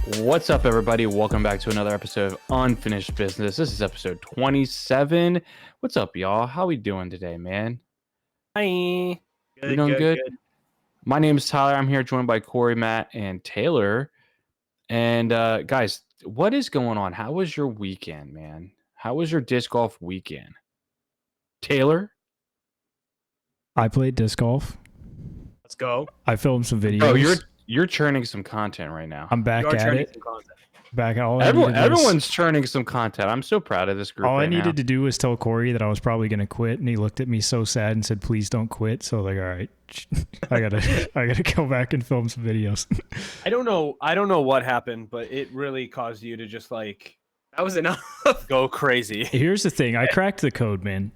What's up, everybody? Welcome back to another episode of Unfinished Business. This is episode 27. What's up, y'all? How we doing today, man? Hi. You doing good? My name is Tyler. I'm here joined by Corey, Matt, and Taylor. And guys, what is going on? How was your weekend, man? How was your disc golf weekend? Taylor? I played disc golf. Let's go. I filmed some videos. Bro, you're churning some content right now. I'm back at it. Back at all. Everyone's churning some content. I'm so proud of this group. All right I needed now. to do was tell Corey that I was probably going to quit, and he looked at me so sad and said, "Please don't quit." So I was like, all right, I gotta go back and film some videos. I don't know what happened, but it really caused you to just like that was enough. Go crazy. Here's the thing: I cracked the code, man.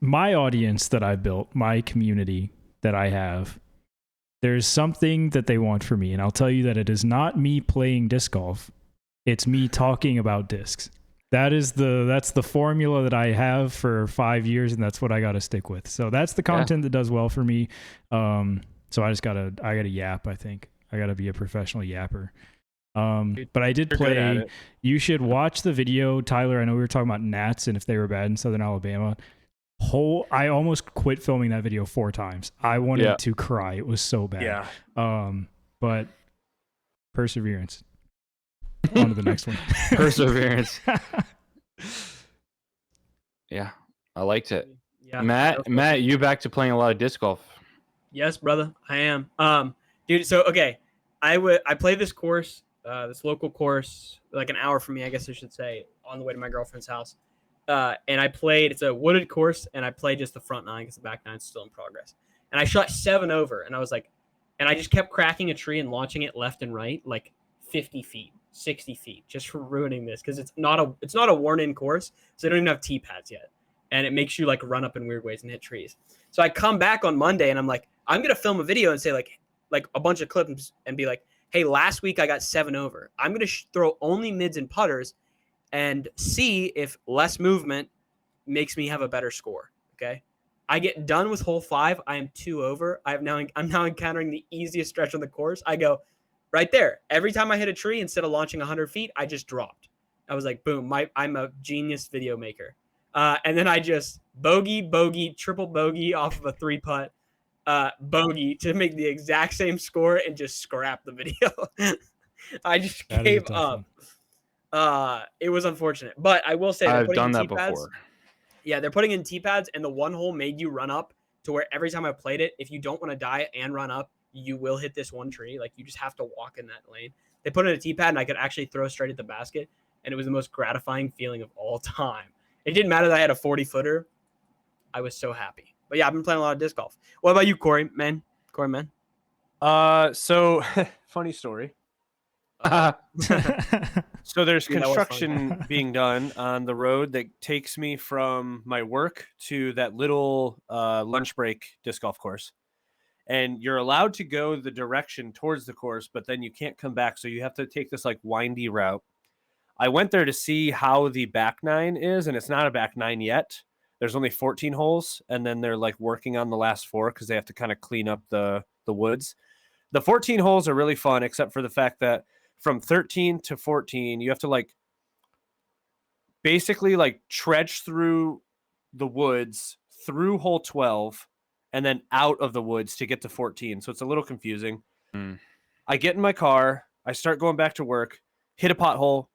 My audience that I built, my community that I have, there's something that they want from me, and I'll tell you that it is not me playing disc golf. It's me talking about discs. That's the formula that I have for 5 years, and that's what I got to stick with. So that's the content that does well for me. So I gotta yap. I think I gotta be a professional yapper. But I did play. You should watch the video, Tyler. I know we were talking about gnats and if they were bad in Southern Alabama. I almost quit filming that video 4 times. I wanted to cry. It was so bad. Yeah. But perseverance. On to the next one. Perseverance. Yeah, I liked it. Yeah, Matt, you back to playing a lot of disc golf? Yes, brother, I am. Dude. So okay, I played this course, this local course, like an hour from me, I guess I should say, on the way to my girlfriend's house. And I played. It's a wooded course, and I played just the front 9 because the back 9's still in progress. And I shot 7 over, and I was like, and I just kept cracking a tree and launching it left and right, like 50 feet. 60 feet just for ruining this because it's not a worn-in course, so they don't even have tee pads yet, and it makes you like run up in weird ways and hit trees. So I come back on Monday and I'm like, I'm gonna film a video and say like a bunch of clips and be like, hey, last week I got 7 over. I'm gonna throw only mids and putters and see if less movement makes me have a better score. Okay, I get done with hole 5. I am 2 over. I'm now encountering the easiest stretch on the course. I go right there. Every time I hit a tree, instead of launching 100 feet, I just dropped. I was like, boom, I'm a genius video maker. And then I just bogey, triple bogey off of a 3-putt, bogey to make the exact same score and just scrap the video. I just gave up. It was unfortunate. But I will say I've done that before. Yeah, they're putting in tee pads, and the one hole made you run up to where every time I played it, if you don't want to die and run up, you will hit this one tree. Like, you just have to walk in that lane. They put in a tee pad, and I could actually throw straight at the basket, and it was the most gratifying feeling of all time. It didn't matter that I had a 40-footer. I was so happy. But, yeah, I've been playing a lot of disc golf. What about you, Corey, man? So funny story. So there's construction being done on the road that takes me from my work to that little lunch break disc golf course. And you're allowed to go the direction towards the course, but then you can't come back. So you have to take this like windy route. I went there to see how the back 9 is, and it's not a back 9 yet. There's only 14 holes, and then they're like working on the last 4 because they have to kind of clean up the woods. The 14 holes are really fun, except for the fact that from 13 to 14, you have to like basically like trudge through the woods through hole 12 and then out of the woods to get to 14. So it's a little confusing. I get in my car, I start going back to work, hit a pothole,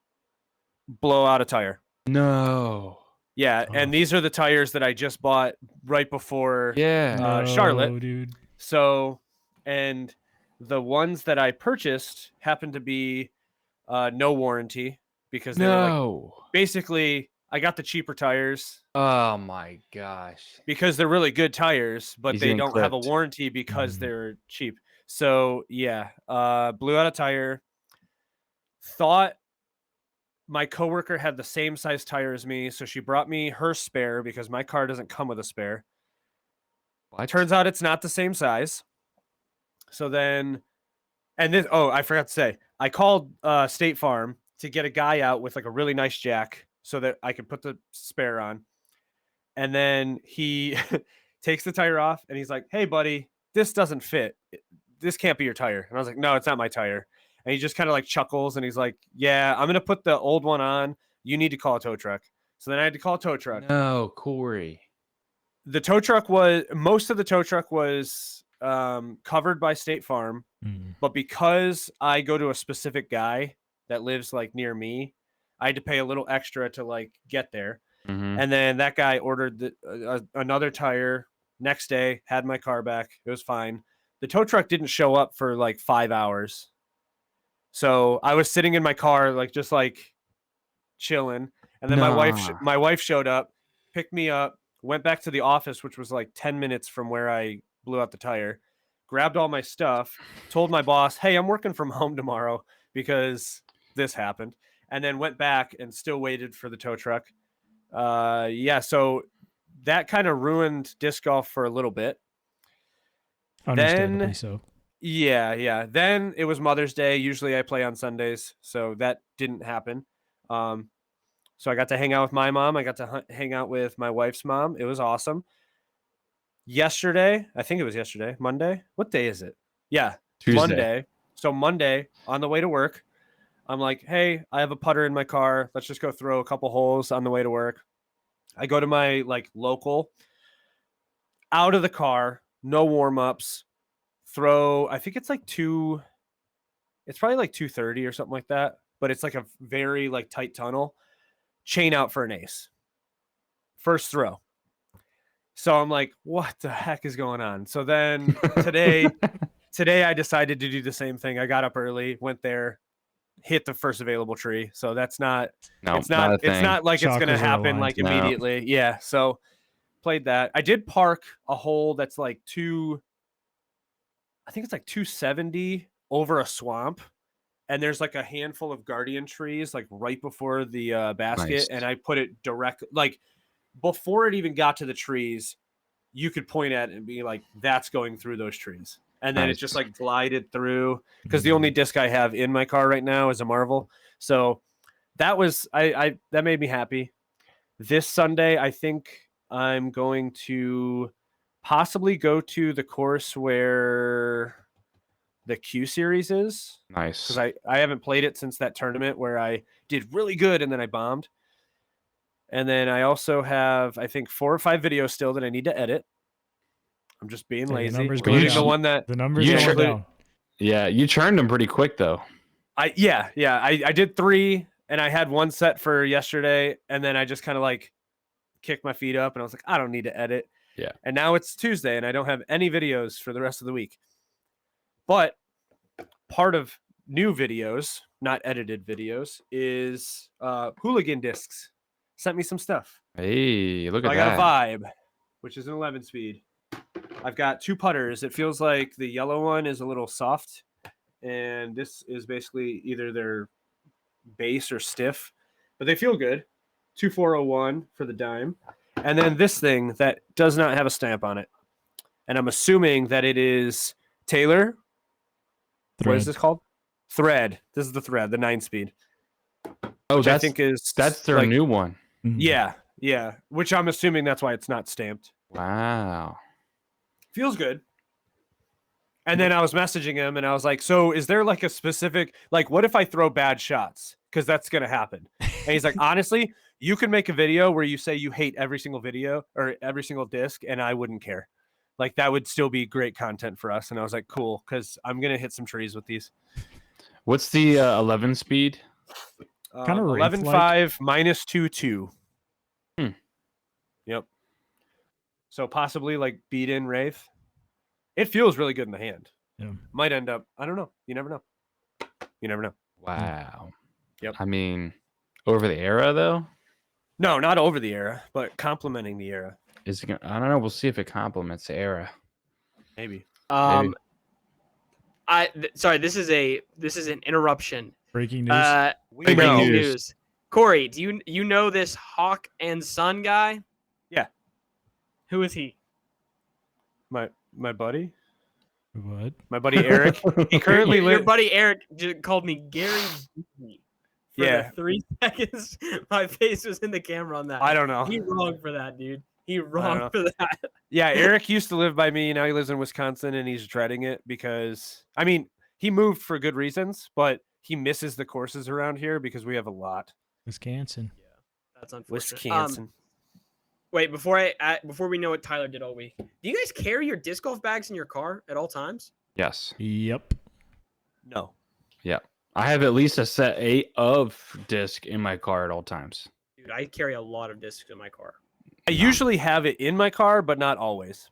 blow out a tire. No. Yeah, and these are the tires that I just bought right before Charlotte. Dude. So, and the ones that I purchased happened to be no warranty because they were like, basically I got the cheaper tires. Oh my gosh. Because they're really good tires, but they don't have a warranty because they're cheap. So yeah, blew out a tire. Thought my coworker had the same size tire as me, so she brought me her spare because my car doesn't come with a spare. It turns out it's not the same size. So then, and this, I forgot to say, I called State Farm to get a guy out with like a really nice jack so that I could put the spare on. And then he takes the tire off and he's like, hey, buddy, this doesn't fit. This can't be your tire. And I was like, no, it's not my tire. And he just kind of like chuckles and he's like, yeah, I'm going to put the old one on. You need to call a tow truck. So then I had to call a tow truck. No, Corey. Most of the tow truck was covered by State Farm. But because I go to a specific guy that lives like near me, I had to pay a little extra to like get there. And then that guy ordered another tire. Next day, had my car back. It was fine. The tow truck didn't show up for like 5 hours. So I was sitting in my car, like just like chilling. And then my wife showed up, picked me up, went back to the office, which was like 10 minutes from where I blew out the tire, grabbed all my stuff, told my boss, hey, I'm working from home tomorrow because this happened. And then went back and still waited for the tow truck. So that kind of ruined disc golf for a little bit. Understandably so. Yeah. Then it was Mother's Day. Usually I play on Sundays, so that didn't happen. So I got to hang out with my mom. I got to hang out with my wife's mom. It was awesome. Yesterday, I think it was yesterday, Monday. What day is it? Yeah, Tuesday. Monday. So Monday, on the way to work, I'm like, hey, I have a putter in my car. Let's just go throw a couple holes on the way to work. I go to my like local, out of the car, no warm-ups, throw, I think it's like it's probably like 230 or something like that, but it's like a very like tight tunnel, chain out for an ace. First throw. So I'm like, what the heck is going on? So then today I decided to do the same thing. I got up early, went there, hit the first available tree. So that's not, it's not like it's going to happen like immediately. Yeah. So played that. I did park a hole that's like I think it's like 270 over a swamp. And there's like a handful of guardian trees, like right before the basket. Nice. And I put it direct, like before it even got to the trees, you could point at it and be like, that's going through those trees. And then it just like glided through, because the only disc I have in my car right now is a Marvel. So that was, that made me happy. This Sunday, I think I'm going to possibly go to the course where the Q series is. Nice. Because I haven't played it since that tournament where I did really good and then I bombed. And then I also have, I think, 4 or 5 videos still that I need to edit. I'm just being lazy. Including the one that the numbers going down. Yeah, you churned them pretty quick though. I did 3 and I had 1 set for yesterday, and then I just kind of like kicked my feet up and I was like, I don't need to edit. Yeah. And now it's Tuesday and I don't have any videos for the rest of the week. But part of new videos, not edited videos, is Hooligan Discs. Sent me some stuff. Hey, look at that. I got a Vibe, which is an 11 speed. I've got 2 putters. It feels like the yellow one is a little soft, and this is basically either their base or stiff, but they feel good. 2401 for the dime. And then this thing that does not have a stamp on it. And I'm assuming that it is Taylor. Thread. What is this called? Thread. This is the Thread, the 9 speed. Oh, I think that's their new one. Yeah. Which I'm assuming that's why it's not stamped. Wow. Feels good. And then I was messaging him and I was like, so is there like a specific, like, what if I throw bad shots? Because that's going to happen. And he's like, honestly, you can make a video where you say you hate every single video or every single disc, and I wouldn't care. Like, that would still be great content for us. And I was like, cool, because I'm going to hit some trees with these. What's the 11 speed? Kind of 11.5 minus 2.2. Yep. So possibly like beat in Wraith. It feels really good in the hand. Yeah. Might end up, I don't know. You never know. Wow. Yep. I mean, over the era though? No, not over the era, but complementing the era. Is it gonna, I don't know. We'll see if it complements the era. Maybe. Sorry, this is an interruption. Breaking news. Breaking news. Corey, do you know this Hawk and Sun guy? Yeah. Who is he? My buddy. What? My buddy Eric. He currently your buddy Eric just called me Gary. For the 3 seconds, my face was in the camera on that. I don't know. He wrong for that, dude. He wrong for that. Yeah, Eric used to live by me. Now he lives in Wisconsin, and he's dreading it because, I mean, he moved for good reasons, but he misses the courses around here because we have a lot. Wisconsin. Yeah, that's unfortunate. Wisconsin. Wait, before we know what Tyler did all week, do you guys carry your disc golf bags in your car at all times? Yes. Yep. No. Yeah. I have at least a set 8 of disc in my car at all times. Dude, I carry a lot of discs in my car. I usually have it in my car, but not always.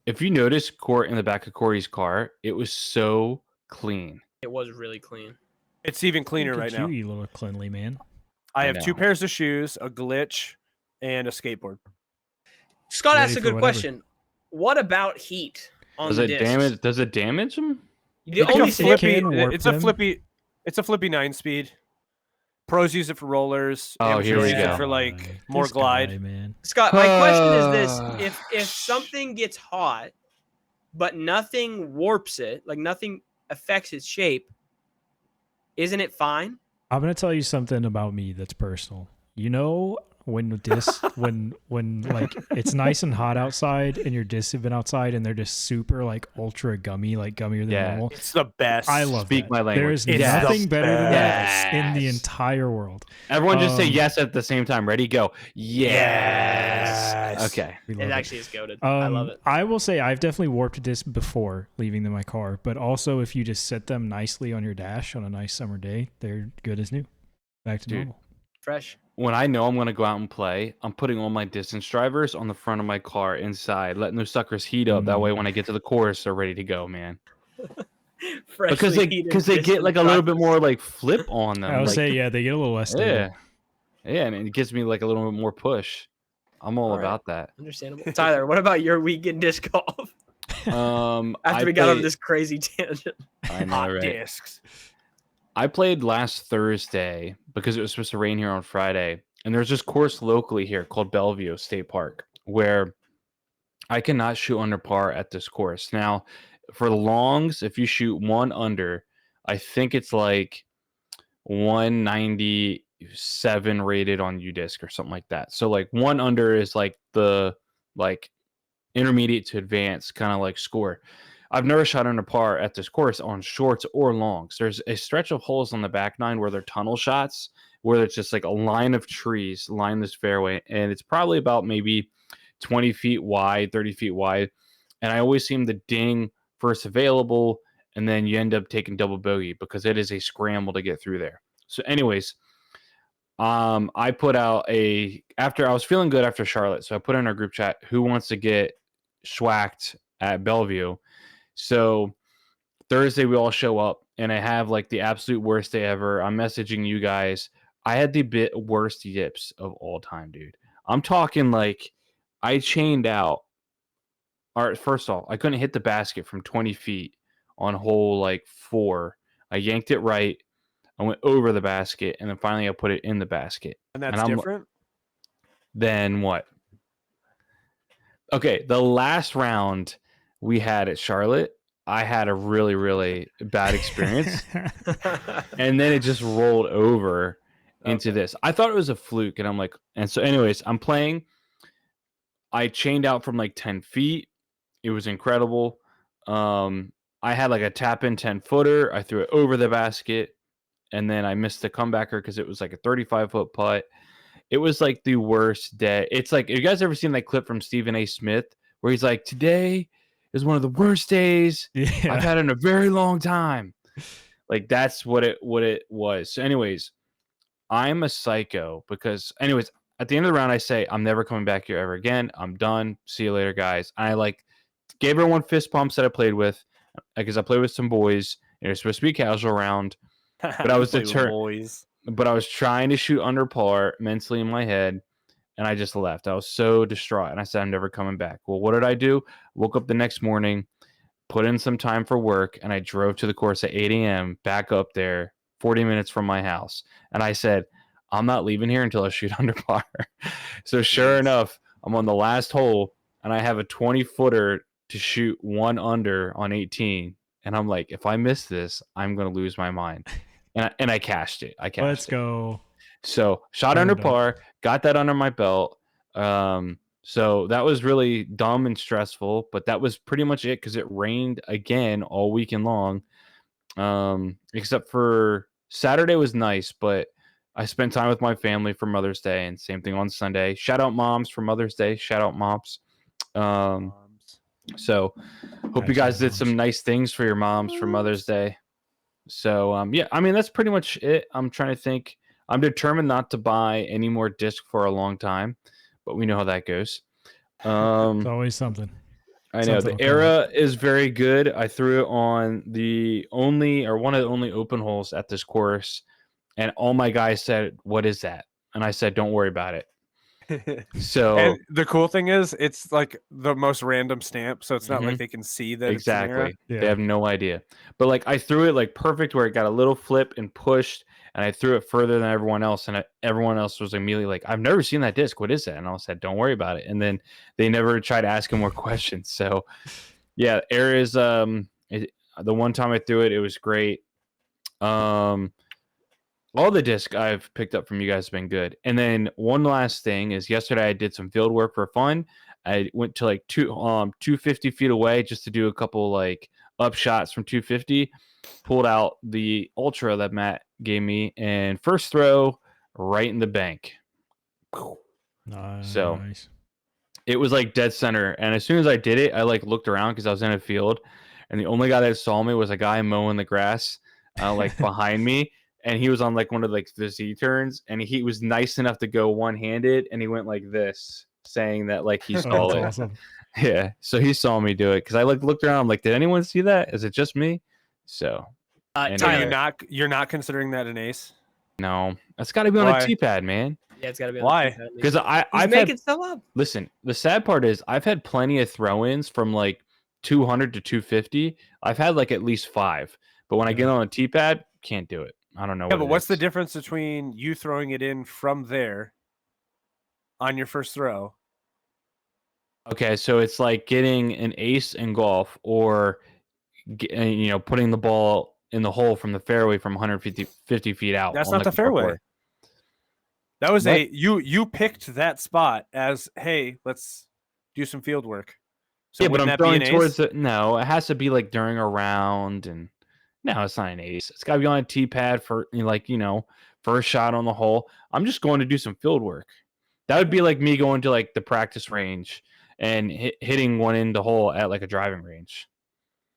If you notice, in the back of Corey's car, it was so clean. It was really clean. It's even cleaner right now. You look cleanly, man. I have 2 pairs of shoes, a glitch, and a skateboard. Scott asked a good question. What about heat on the discs? Does it damage them? It's a flippy 9-speed. Pros use it for rollers. Oh, here we use go. it for like more glide. Man. Scott, my question is this: if something gets hot, but nothing warps it, like nothing affects its shape, isn't it fine? I'm gonna tell you something about me that's personal. You know, when like it's nice and hot outside and your discs have been outside and they're just super like ultra gummy, like gummier than normal. It's the best. I love Speak that. my language. There's nothing better than that in the entire world. Everyone just say yes at the same time. Ready, go. Yes. Okay. It actually is goated. I love it. I will say I've definitely warped a disc before leaving them in my car, but also if you just set them nicely on your dash on a nice summer day, they're good as new. Back to normal. Fresh. When I know I'm going to go out and play, I'm putting all my distance drivers on the front of my car inside, letting those suckers heat up. That way, when I get to the course, they're ready to go, man. Because they get like a little bit more like flip on them. I would say, they get a little less stable. Yeah, and it gives me like a little bit more push. I'm all about that. Understandable. Tyler, what about your weekend disc golf? After we got on this crazy tangent. I know, right? Discs. I played last Thursday because it was supposed to rain here on Friday. And there's this course locally here called Bellevue State Park where I cannot shoot under par at this course. Now, for the longs, if you shoot 1 under, I think it's like 197 rated on UDisc or something like that. So like 1 under is like the intermediate to advanced kind of like score. I've never shot under par at this course on shorts or longs. There's a stretch of holes on the back nine where they're tunnel shots, where it's just like a line of trees line this fairway, and it's probably about maybe 20 feet wide, 30 feet wide. And I always seem to ding first available, and then you end up taking double bogey because it is a scramble to get through there. So anyways, I put out I was feeling good after Charlotte, so I put in our group chat, who wants to get schwacked at Bellevue? So Thursday we all show up, and I have like the absolute worst day ever. I'm messaging you guys. I had the worst yips of all time, dude. I'm talking like I chained out. All right, first off, I couldn't hit the basket from 20 feet on hole like 4. I yanked it right. I went over the basket, and then finally I put it in the basket. And that's different? Than what? Okay, the last round we had at Charlotte, I had a really, really bad experience. And then it just rolled over into this. I thought it was a fluke, and I'm like, and so anyways, I'm playing. I chained out from like 10 feet. It was incredible. I had like a tap-in 10-footer. I threw it over the basket, and then I missed the comebacker because it was like a 35-foot putt. It was like the worst day. It's like, have you guys ever seen that clip from Stephen A. Smith where he's like, today is one of the worst days I've had in a very long time. Like that's what it was. So anyways, I'm a psycho because anyways, at the end of the round, I say, I'm never coming back here ever again. I'm done. See you later, guys. And I like gave everyone fist pumps that I played with because I played with some boys. And it was supposed to be a casual round, but I was determined. But I was trying to shoot under par mentally in my head, and I just left. I was so distraught, and I said, I'm never coming back. Well, what did I do? Woke up the next morning, put in some time for work, and I drove to the course at 8 a.m., back up there, 40 minutes from my house. And I said, I'm not leaving here until I shoot under par. So sure enough, I'm on the last hole, and I have a 20-footer to shoot 1 under on 18. And I'm like, if I miss this, I'm going to lose my mind. And I cashed it. Let's go. So shot under par, got that under my belt. So that was really dumb and stressful, but that was pretty much it because it rained again all weekend long. Except for Saturday was nice, but I spent time with my family for Mother's Day, and same thing on Sunday. Shout out moms for Mother's Day. Shout out moms. So hope you guys did some nice things for your moms for Mother's Day. So yeah, I mean that's pretty much it. I'm trying to think. I'm determined not to buy any more disc for a long time, but we know how that goes. It's always something. I know the Era is very good. I threw it on one of the only open holes at this course, and all my guys said, "What is that?" And I said, "Don't worry about it." So and the cool thing is, it's like the most random stamp, so it's not like they can see that exactly. It's They have no idea. But like I threw it like perfect, where it got a little flip and pushed, and I threw it further than everyone else, and everyone else was immediately like, "I've never seen that disc. What is that?" And I said, "Don't worry about it." And then they never tried to ask him more questions. So yeah, Air is the one time I threw it, it was great. All the disc I've picked up from you guys have been good. And then one last thing is yesterday I did some field work for fun. I went to like 250 feet away just to do a couple like up shots from 250. Pulled out the Ultra that Matt gave me, and first throw right in the bank. Nice. So it was like dead center. And as soon as I did it, I like looked around because I was in a field, and the only guy that saw me was a guy mowing the grass like behind me. And he was on like one of like the Z turns, and he was nice enough to go one-handed, and he went like this, saying that like he saw it. Awesome. Yeah, so he saw me do it because I like looked around. I'm like, did anyone see that? Is it just me? So, Tyler, you're not considering that an ace? No, that's got to be on a T-pad, man. Yeah, it's got to be. Why? Because I've making stuff up. Listen, the sad part is I've had plenty of throw-ins from like 200 to 250. I've had like at least 5, but when I get on a T-pad, can't do it. I don't know. Yeah, but what's the difference between you throwing it in from there on your first throw? Okay, so it's like getting an ace in golf, or putting the ball in the hole from the fairway from 150 feet out. That's not the fairway. That was you picked that spot as, hey, let's do some field work. So yeah, but I'm throwing towards it. No, it has to be like during a round, and no, it's not an ace. It's got to be on a tee pad for first shot on the hole. I'm just going to do some field work. That would be like me going to like the practice range and hitting one in the hole at like a driving range.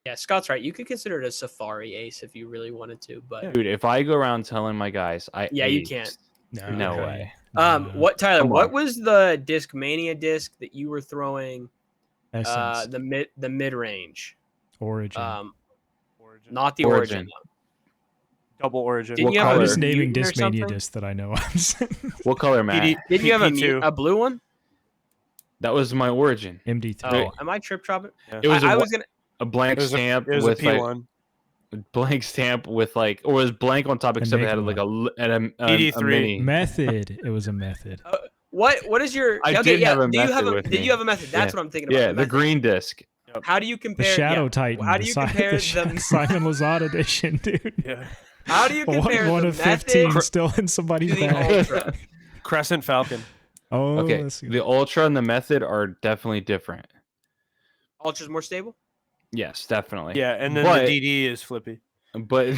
Yeah, Scott's right. You could consider it a safari ace if you really wanted to, but dude, if I go around telling my guys, you can't. No way. What Tyler? What was the Disc Mania disc that you were throwing? The mid range. Origin. Not the Origin. Double Origin. Didn't you have I'm just naming Disc Mania discs that I know. What color, Matt? Didn't you have a blue one? That was my Origin. MD3. Oh, am I trip dropping? Yeah. It was a blank stamp with a blank stamp with like, or was blank on top except it had like a mini method. It was a method. What is your? I did have a method. Did you have a method? That's what I'm thinking about. Yeah, the green disc. How do you compare the Shadow Titan? How do you compare the Simon Lazard edition, dude? Yeah. How do you compare one the of 15 method still in somebody's to the bag? Ultra? Crescent Falcon. Oh, okay. The Ultra and the Method are definitely different. Ultra's more stable. Yes, definitely. Yeah, and then the DD is flippy. But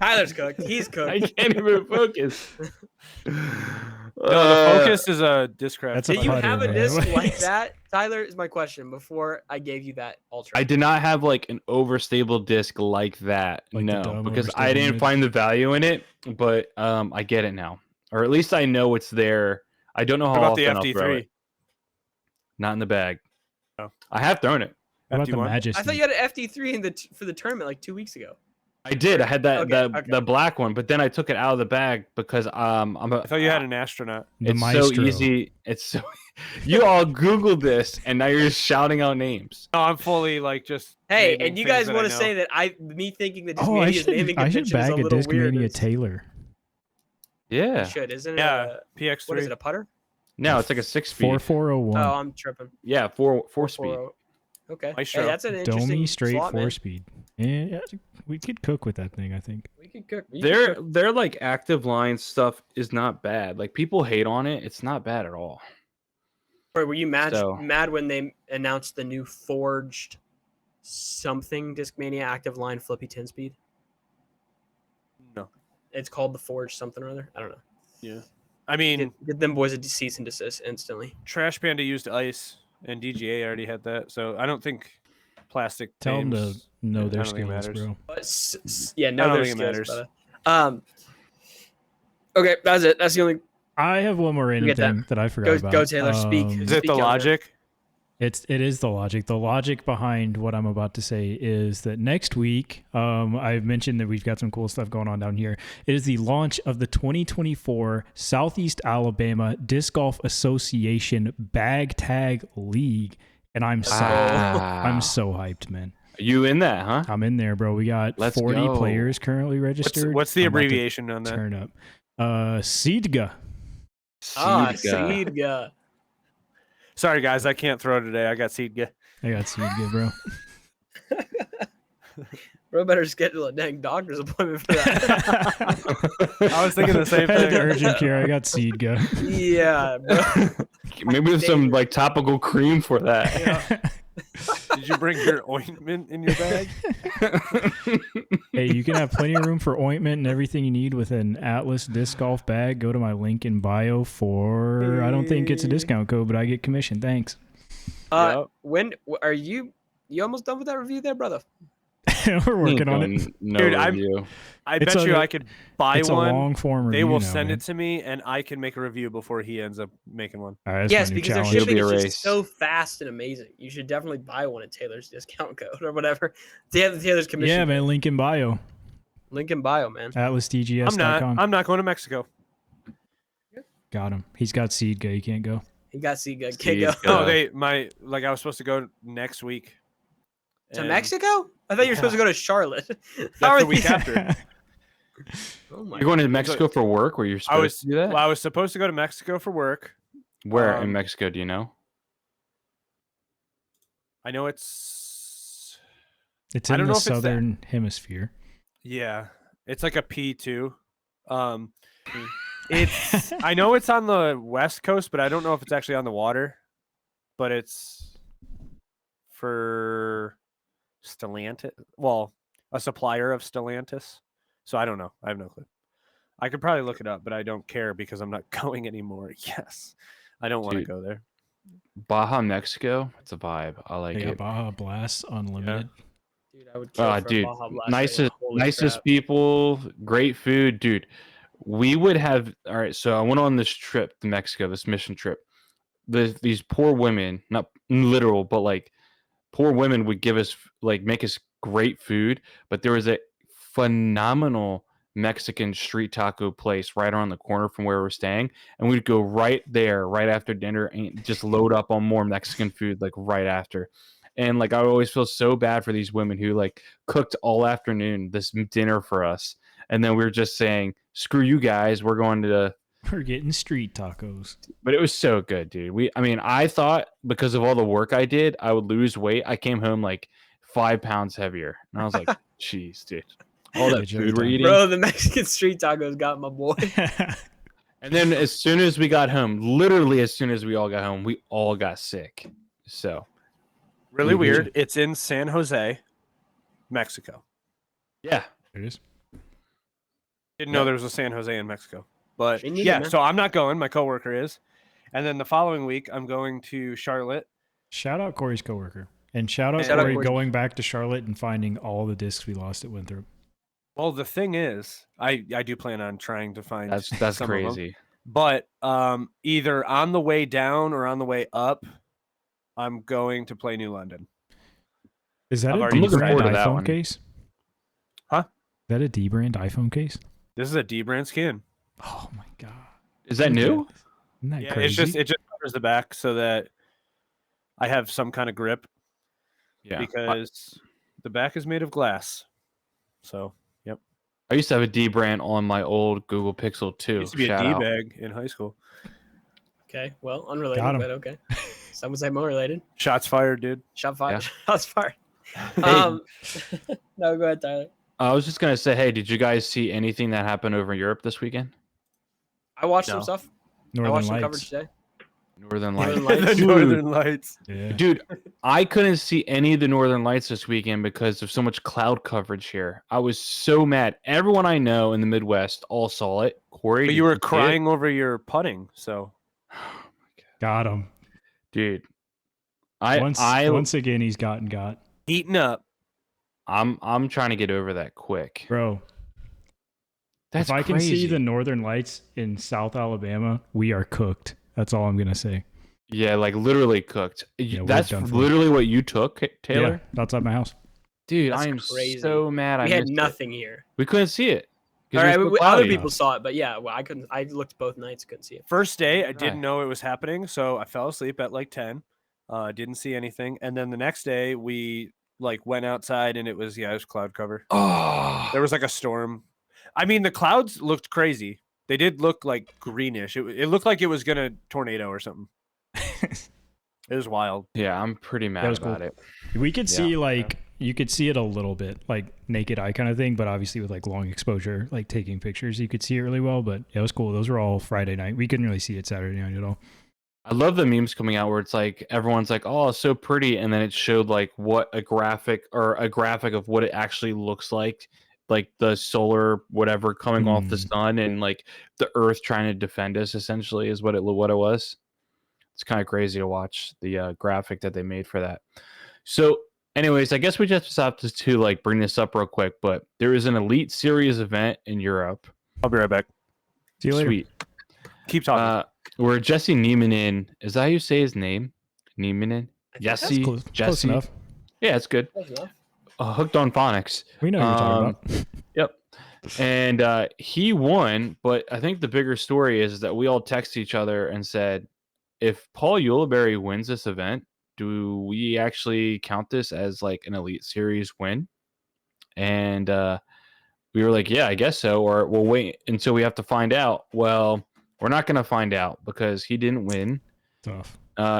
Tyler's cooked. He's cooked. I can't even focus. No, the Focus is a discraft. Did you have a disc like that, Tyler? Is my question. Before I gave you that Ultra, I did not have like an overstable disc like that. Like no, because I didn't find the value in it. But I get it now, or at least I know it's there. I don't know how often I'll throw it. Not in the bag. No. I have thrown it. What about the Majesty? I thought you had an FD3 for the tournament like 2 weeks ago. I did. I had the black one, but then I took it out of the bag because I thought you had an astronaut. It's so easy. It's so you all Googled this and now you're just shouting out names. No, I'm fully like just. Hey, and you guys want to say that me thinking that Discmania's naming I should bag a Discmania Taylor. Yeah, you should. Isn't it? Yeah, PX3. What is it? A putter? No, it's like a 6-speed. 4401. Oh, I'm tripping. Yeah, four speed. Okay, hey, that's an interesting Domi straight slot, 4-speed. Yeah, we could cook with that thing. I think we could cook. Their like active line stuff is not bad. Like people hate on it. It's not bad at all. Wait, were you mad when they announced the new forged something Discmania Active Line Flippy 10 speed? No. It's called the Forge something or other. I don't know. Yeah. I mean, get them boys a cease and desist instantly. Trash Panda used ice, and DGA already had that, so I don't think plastic. Tell them to know their skills, bro. Yeah, know their skills, brother. Okay, that's it. That's the only. I have one more random thing that I forgot about. Go, Taylor. Speak. Is it the logic? It is the logic. The logic behind what I'm about to say is that next week, I've mentioned that we've got some cool stuff going on down here. It is the launch of the 2024 Southeast Alabama Disc Golf Association Bag Tag League, and I'm so hyped, man. You in that, huh? I'm in there, bro. We got 40 players currently registered. What's the abbreviation on that? Turn up. SEEDGA. SEEDGA. Sorry, guys, I can't throw today. I got SEEDGA. I got SEEDGA, bro. Bro, better schedule a dang doctor's appointment for that. I was thinking the same thing. Urgent care. I got SEEDGA. Yeah, bro. Maybe with some like topical cream for that. Yeah. Did you bring your ointment in your bag? Hey, you can have plenty of room for ointment and everything you need with an Atlas disc golf bag. Go to my link in bio for, I don't think it's a discount code, but I get commission. Thanks. When are you almost done with that review there, brother? We're working on it. Dude, I bet you I could buy it's one. A long form review. They will send it to me, and I can make a review before he ends up making one. Right, yes, because their shipping is just so fast and amazing. You should definitely buy one at Taylor's discount code or whatever. They have the Taylor's commission. Yeah, man. Link in bio. Link in bio, man. AtlasDGS.com. I'm not going to Mexico. Got him. He's got SEEDGA. He can't go. He got SEEDGA. Can't go. Oh, I was supposed to go next week. To Mexico? I thought you were supposed to go to Charlotte. That's the week after. Oh my! You're going to Mexico for work? Where you're supposed to do that? Well, I was supposed to go to Mexico for work. Where in Mexico? Do you know? I know it's in the southern hemisphere. Yeah, it's like a P2. It's I know it's on the west coast, but I don't know if it's actually on the water. But it's for Stellantis. Well, a supplier of Stellantis. So I don't know. I have no clue. I could probably look it up, but I don't care because I'm not going anymore. Yes. I don't want to go there. Baja, Mexico. It's a vibe. I like it. Baja Blast Unlimited. Yeah. Dude, I would kill for Baja Blast. Nicest people, great food. Dude, we would have... All right, so I went on this trip to Mexico, this mission trip. These poor women, not literal, but like poor women would give us, like, make us great food, but there was a phenomenal Mexican street taco place right around the corner from where we're staying, and we'd go right there right after dinner and just load up on more Mexican food like right after. And like I always feel so bad for these women who like cooked all afternoon this dinner for us, and then we were just saying, screw you guys, we're getting street tacos. But it was so good, dude. I thought because of all the work I did, I would lose weight. I came home like 5 pounds heavier, and I was like, jeez, dude. All that food we're eating. Bro, the Mexican street tacos got my boy. And then as soon as we got home, literally as soon as we all got home, we all got sick. So really weird. It's in San Jose, Mexico. Yeah. It is. Didn't know there was a San Jose in Mexico. But yeah, so I'm not going. My coworker is. And then the following week, I'm going to Charlotte. Shout out Corey's coworker. And shout out Corey going back to Charlotte and finding all the discs we lost at Winthrop. Well, the thing is, I do plan on trying to find that's crazy. But either on the way down or on the way up, I'm going to play New London. Is that a D-brand iPhone case? Huh? Is that a D-brand iPhone case? This is a D-brand skin. Oh my god! Is that new? Isn't that crazy? It just covers the back so that I have some kind of grip. Yeah. Because the back is made of glass. So. I used to have a D brand on my old Google Pixel 2. Used to be a D bag in high school. Okay, well, unrelated, but okay. Some would say more related. Shots fired, dude. Shot fired. Yeah. Shots fired. No, go ahead, Tyler. I was just gonna say, hey, did you guys see anything that happened over in Europe this weekend? I watched some stuff. Northern I watched some Lights. coverage today. Northern Lights. The Northern Lights. Yeah. Dude, I couldn't see any of the Northern Lights this weekend because of so much cloud coverage here. I was so mad. Everyone I know in the Midwest all saw it. Corey, But you were crying over your putting, so. Oh my God. Got him. Dude. Once again he's got. Heating up. I'm trying to get over that quick. Bro. That's if I can see crazy. the Northern Lights in South Alabama, we are cooked. That's all I'm gonna say. Yeah, like literally cooked. Yeah, that's literally what you took, Taylor? Yeah, outside my house. Dude, That's I am crazy. so mad. We had nothing here. We couldn't see it. All right, other people saw it, but yeah, well, I couldn't. I looked both nights, couldn't see it. First day, I didn't know it was happening, so I fell asleep at like 10. Didn't see anything, and then the next day we like went outside, and it was cloud cover. Oh, there was like a storm. I mean, the clouds looked crazy. They did look like greenish. It looked like it was gonna tornado or something. It was wild. Yeah, I'm pretty mad about it. We could see you could see it a little bit, like naked eye kind of thing, but obviously with like long exposure, like taking pictures, you could see it really well. But yeah, it was cool. Those were all Friday night. We couldn't really see it Saturday night at all. I love the memes coming out where it's like everyone's like, "Oh, it's so pretty," and then it showed like what a graphic of what it actually looks like the solar whatever coming off the sun and like the Earth trying to defend us. Essentially, is what it was. It's kind of crazy to watch the graphic that they made for that. So, anyways, I guess we just have to like bring this up real quick. But there is an Elite Series event in Europe. I'll be right back. See you later. Sweet. Keep talking. Where Jesse Niemanen, is that how you say his name? Niemanen? Jesse. Close enough. Yeah, it's good. Hooked on phonics. We know what you're talking about. Yep. And he won, but I think the bigger story is that we all text each other and said, if Paul Ulibarri wins this event, do we actually count this as like an Elite Series win? And we were like, yeah, I guess so. Or we'll wait until we have to find out. Well, we're not going to find out because he didn't win. Tough.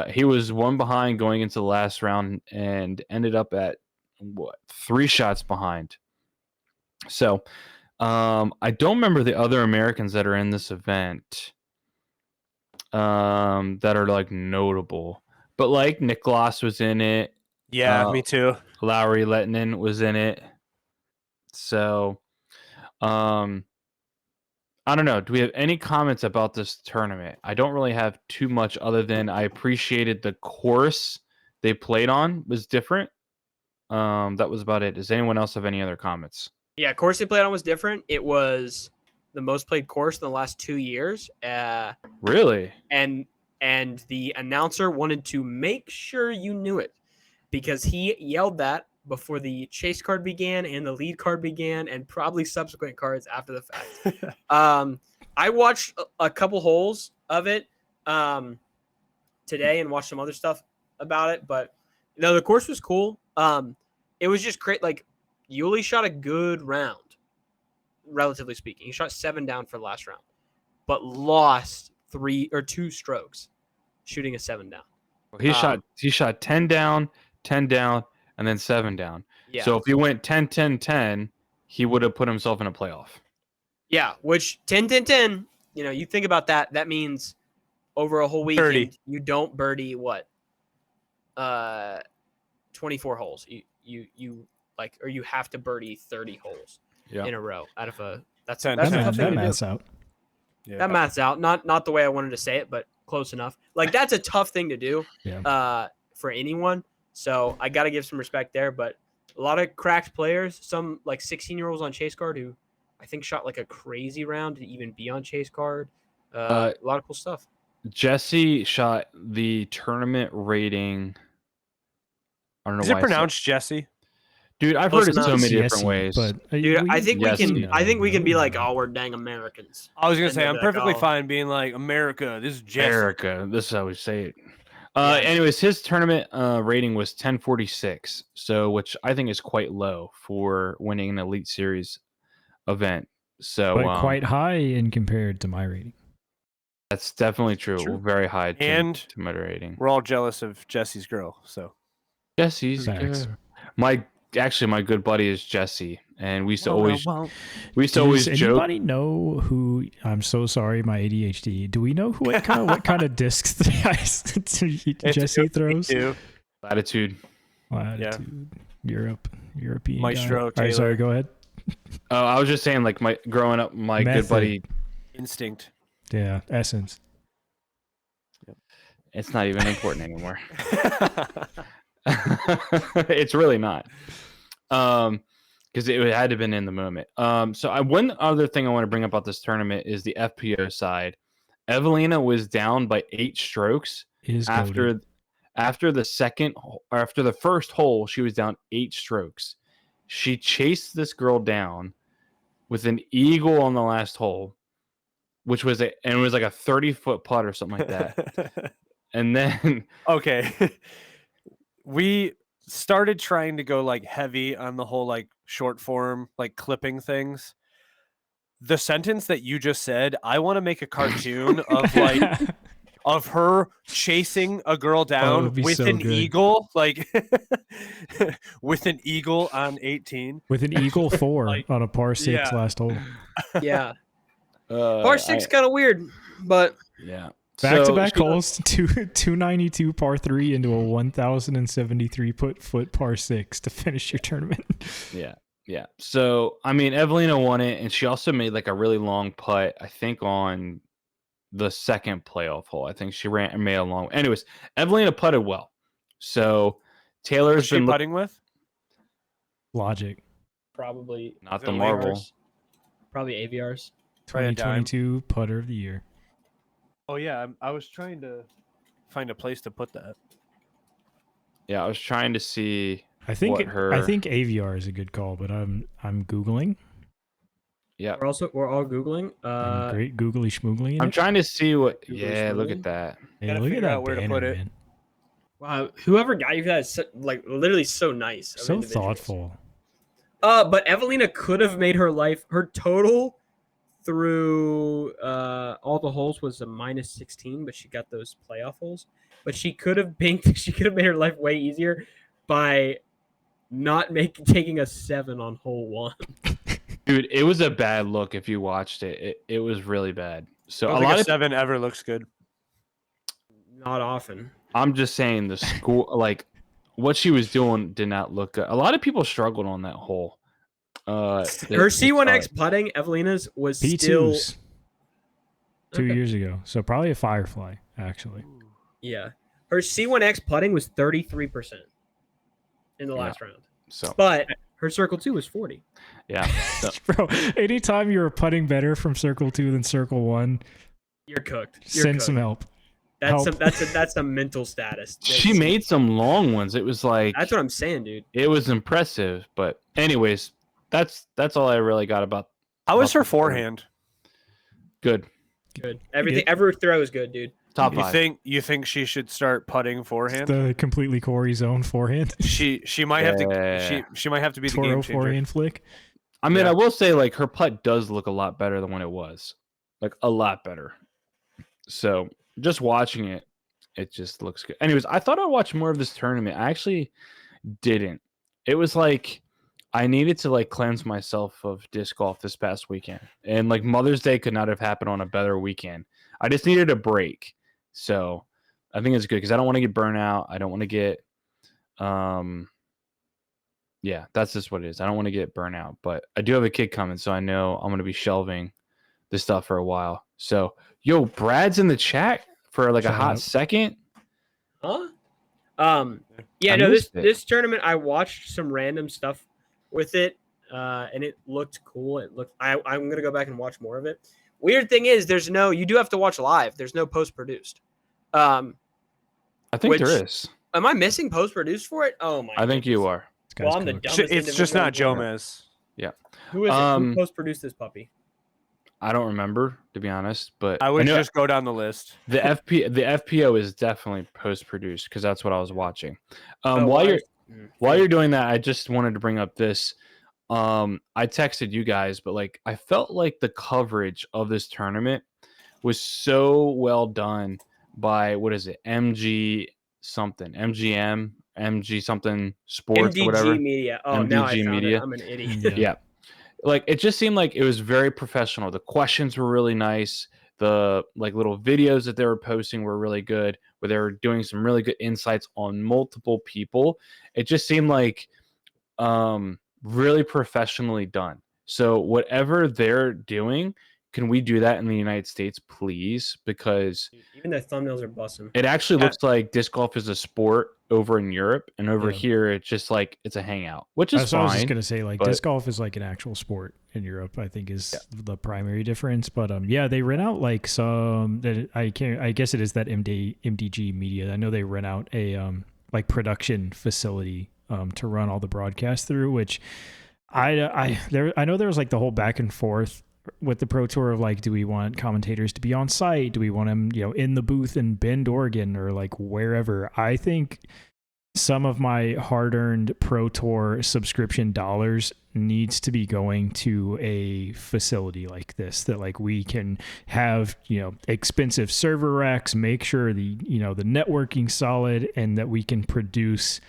He was one behind going into the last round and ended up at 3 shots behind. So I don't remember the other Americans that are in this event that are like notable, but like Niklas was in it. Yeah, me too. Lowry Lettinen was in it. So I don't know. Do we have any comments about this tournament? I don't really have too much other than I appreciated the course they played on was different. That was about it. Does anyone else have any other comments? Yeah, course they played on was different. It was the most played course in the last 2 years. Really? And the announcer wanted to make sure you knew it because he yelled that before the chase card began and the lead card began and probably subsequent cards after the fact. I watched a couple holes of it today and watched some other stuff about it, but the course was cool. It was just great. Like Yuli shot a good round, relatively speaking. He shot 7 down for the last round, but lost 2 strokes shooting a 7 down. Well, he shot 10 down, 10 down, and then 7 down. Yeah. So if he went 10, 10, 10, he would have put himself in a playoff. Yeah, which 10, 10, 10, you think about that. That means over a whole weekend, 30. You don't birdie what? 24 holes. You like, or you have to birdie 30 holes in a row out of a. That's a tough thing to do. That maths out. Yeah. That maths out. Not the way I wanted to say it, but close enough. Like that's a tough thing to do. Yeah. For anyone. So I got to give some respect there, but a lot of cracked players, some like 16-year-olds on chase card who I think shot like a crazy round to even be on chase card. A lot of cool stuff. Jesse shot the tournament rating. I don't know Is why it pronounced Jesse? Dude, I've heard it so many different ways. But dude, I think yes, we can. I think we can be like, oh, we're dang Americans. I was gonna say I'm like, perfectly oh. fine being like America. This is Jesse. America. This is how we say it. Anyways, his tournament rating was 1046, so which I think is quite low for winning an Elite Series event. So but quite high in compared to my rating. That's definitely true. Very high to my rating. We're all jealous of Jesse's girl. So Jesse's Facts. my good buddy is Jesse. and we used to always always joke. Does anybody know who? I'm so sorry, my ADHD. Do we know what kind of discs Jesse throws? Latitude. Yeah. European Maestro. All right, sorry, go ahead. Oh, I was just saying, like growing up, my good buddy. Instinct. Yeah, Essence. It's not even important anymore. It's really not. Because it had to have been in the moment. So one other thing I want to bring up about this tournament is the FPO side. Evelina was down by 8 strokes after the first hole. She was down 8 strokes. She chased this girl down with an eagle on the last hole, which was it was like a 30-foot putt or something like that. And then okay, we started trying to go like heavy on the whole like short form like clipping things. The sentence that you just said, I want to make a cartoon of like of her chasing a girl down with an eagle, like with an eagle on 18, with an eagle 4 on a par 6 last hole. Yeah, par 6 kind of weird, but yeah. Back-to-back holes, 292 par 3 into a 1,073 foot par 6 to finish your tournament. Yeah. So, I mean, Evelina won it, and she also made like a really long putt, I think, on the second playoff hole. I think she made a long. Anyways, Evelina putted well. So, Taylor's been putting with? Logic. Probably not the marble. Probably AVRs. 2022 putter of the year. Oh yeah, I was trying to find a place to put that. Yeah, I was trying to see. I think AVR is a good call, but I'm googling. Yeah, we're all googling. Great googly schmoogly. I'm trying to see what. Yeah, look at that. Hey, look at that where banner, to put it. Man. Wow, whoever got you that is literally so nice. So thoughtful. But Evelina could have made her total through all the holes was a -16, but she got those playoff holes. But she could have made her life way easier by not taking a 7 on hole 1. Dude, it was a bad look if you watched it. It was really bad. So a lot of 7 ever looks good. Not often. I'm just saying the score, like what she was doing, did not look good. A lot of people struggled on that hole. Her C1X putting, Evelina's was P2s still 2 years ago, so probably a Firefly actually. Yeah, her C1X putting was 33% in the last round. So, but her Circle 2 was 40. Yeah, so. Bro. Anytime you're putting better from Circle 2 than Circle 1, you're cooked. Send some help. That's a mental status. She made some long ones. It was like that's what I'm saying, dude. It was impressive, but anyways. That's all I really got about. How was her forehand? Good. Every throw is good, dude. Top 5. You think she should start putting forehand? The completely Corey's own forehand. She might have to. She might have to be the game changer. Forehand flick. I mean, I will say like her putt does look a lot better than when it was, like a lot better. So just watching it, it just looks good. Anyways, I thought I'd watch more of this tournament. I actually didn't. It was like. I needed to like cleanse myself of disc golf this past weekend, and like Mother's Day could not have happened on a better weekend. I just needed a break, so I think it's good because I don't want to get burnt out. I don't want to get, yeah, that's just what it is. I don't want to get burnt out, but I do have a kid coming, so I know I'm going to be shelving this stuff for a while. So, yo, Brad's in the chat for like a hot second. Huh? Yeah, no, this tournament I watched some random stuff with it, and it looked cool. I'm gonna go back and watch more of it. Weird thing is, you do have to watch live. There's no post produced. I think there is. Am I missing post produced for it? Oh my! I think you are. Well, I'm the dumbest. It's just not Jomez. Yeah. Who is it? Who post produced this puppy? I don't remember, to be honest, but I would just go down the list. The FPO is definitely post produced because that's what I was watching. While you're doing that, I just wanted to bring up this. I texted you guys, but like I felt like the coverage of this tournament was so well done by MG something sports MDG or whatever Media. Oh, MDG now I found Media. it. I'm an idiot. Yeah. like it just seemed like it was very professional. The questions were really nice. The like little videos that they were posting were really good, where they were doing some really good insights on multiple people. It just seemed like really professionally done. So whatever they're doing, can we do that in the United States, please? Because even the thumbnails are busting. it actually looks like disc golf is a sport over in Europe, and over here it's just like it's a hangout, which is fine. I was just gonna say, like, disc golf is like an actual sport in Europe, I think is the primary difference. But yeah, they rent out like some that I guess it is that MDG Media. I know they rent out a like production facility to run all the broadcasts through, which I know there was like the whole back and forth with the Pro Tour of like, do we want commentators to be on site? Do we want them, in the booth in Bend, Oregon, or like wherever? I think some of my hard-earned Pro Tour subscription dollars needs to be going to a facility like this, that like we can have, expensive server racks, make sure the networking solid, and that we can produce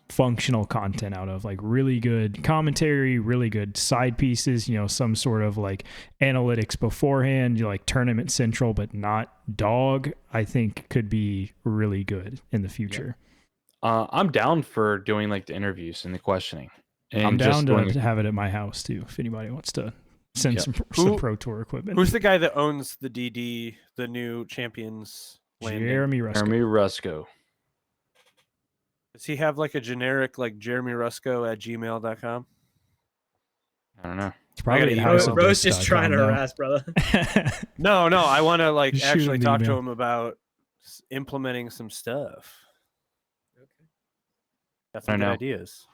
functional content out of, like really good commentary, really good side pieces, some sort of like analytics beforehand, like Tournament Central, but not dog, I think could be really good in the future. I'm down for doing like the interviews and the questioning. And I'm down to have it at my house too, if anybody wants to send some Pro Tour equipment. Who's the guy that owns the DD, the new Champions Landing? Jeremy Rusco. Does he have like a generic like Jeremy Rusco at gmail.com? I don't know. It's probably Bro's just trying to harass, brother. No, I want to like actually talk to him about implementing some stuff. Okay. Got some good ideas.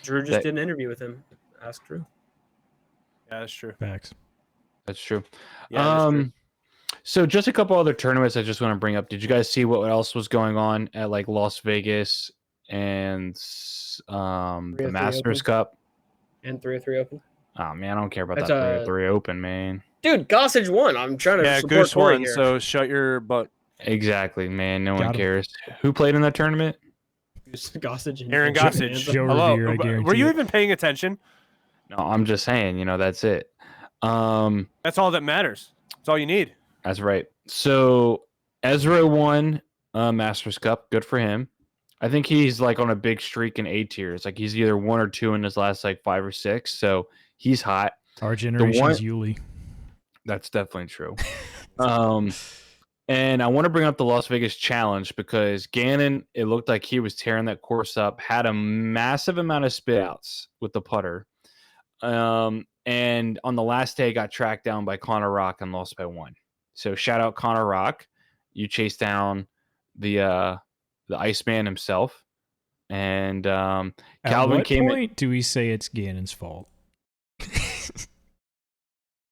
Drew just did an interview with him. Ask Drew. Yeah, that's true. Facts. That's true. Yeah, that's true. So just a couple other tournaments I just want to bring up. Did you guys see what else was going on at like Las Vegas and the Masters Cup and 303 Open? Oh man, I don't care about that 303 Open, man. Dude, Gossage won. I'm trying to support Goose Corey won, here. So shut your butt. Exactly, man. No one cares. Who played in that tournament? Gossage. Aaron Gossage. Hello. Were you even paying attention? No, I'm just saying. That's it. That's all that matters. That's all you need. That's right. So Ezra won Masters Cup. Good for him. I think he's like on a big streak in A tiers. Like he's either 1 or 2 in his last like 5 or 6. So he's hot. Our generation's Yuli. That's definitely true. And I want to bring up the Las Vegas Challenge because Gannon, it looked like he was tearing that course up, had a massive amount of spit outs with the putter. And on the last day, got tracked down by Connor Rock and lost by 1. So shout out Connor Rock. You chased down the Iceman himself. And Calvin At what came point in. Do we say it's Gannon's fault?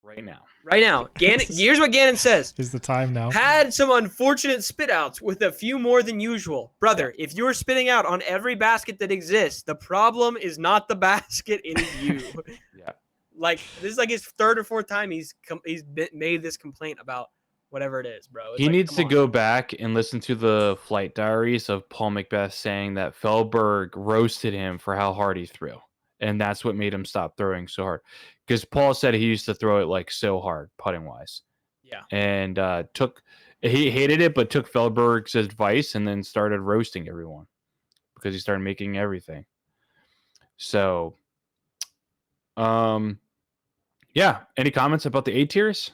Right now. Gannon, here's what Gannon says. Is the time now? Had some unfortunate spit outs with a few more than usual. Brother, if you're spitting out on every basket that exists, the problem is not the basket, it is you. Yeah. Like, this is like his 3rd or 4th time he's made this complaint about whatever it is, bro. He needs to go back and listen to the flight diaries of Paul Macbeth saying that Feldberg roasted him for how hard he threw. And that's what made him stop throwing so hard. Because Paul said he used to throw it like so hard, putting wise. Yeah. And he hated it, but took Feldberg's advice and then started roasting everyone because he started making everything. So, yeah. Any comments about the A tiers?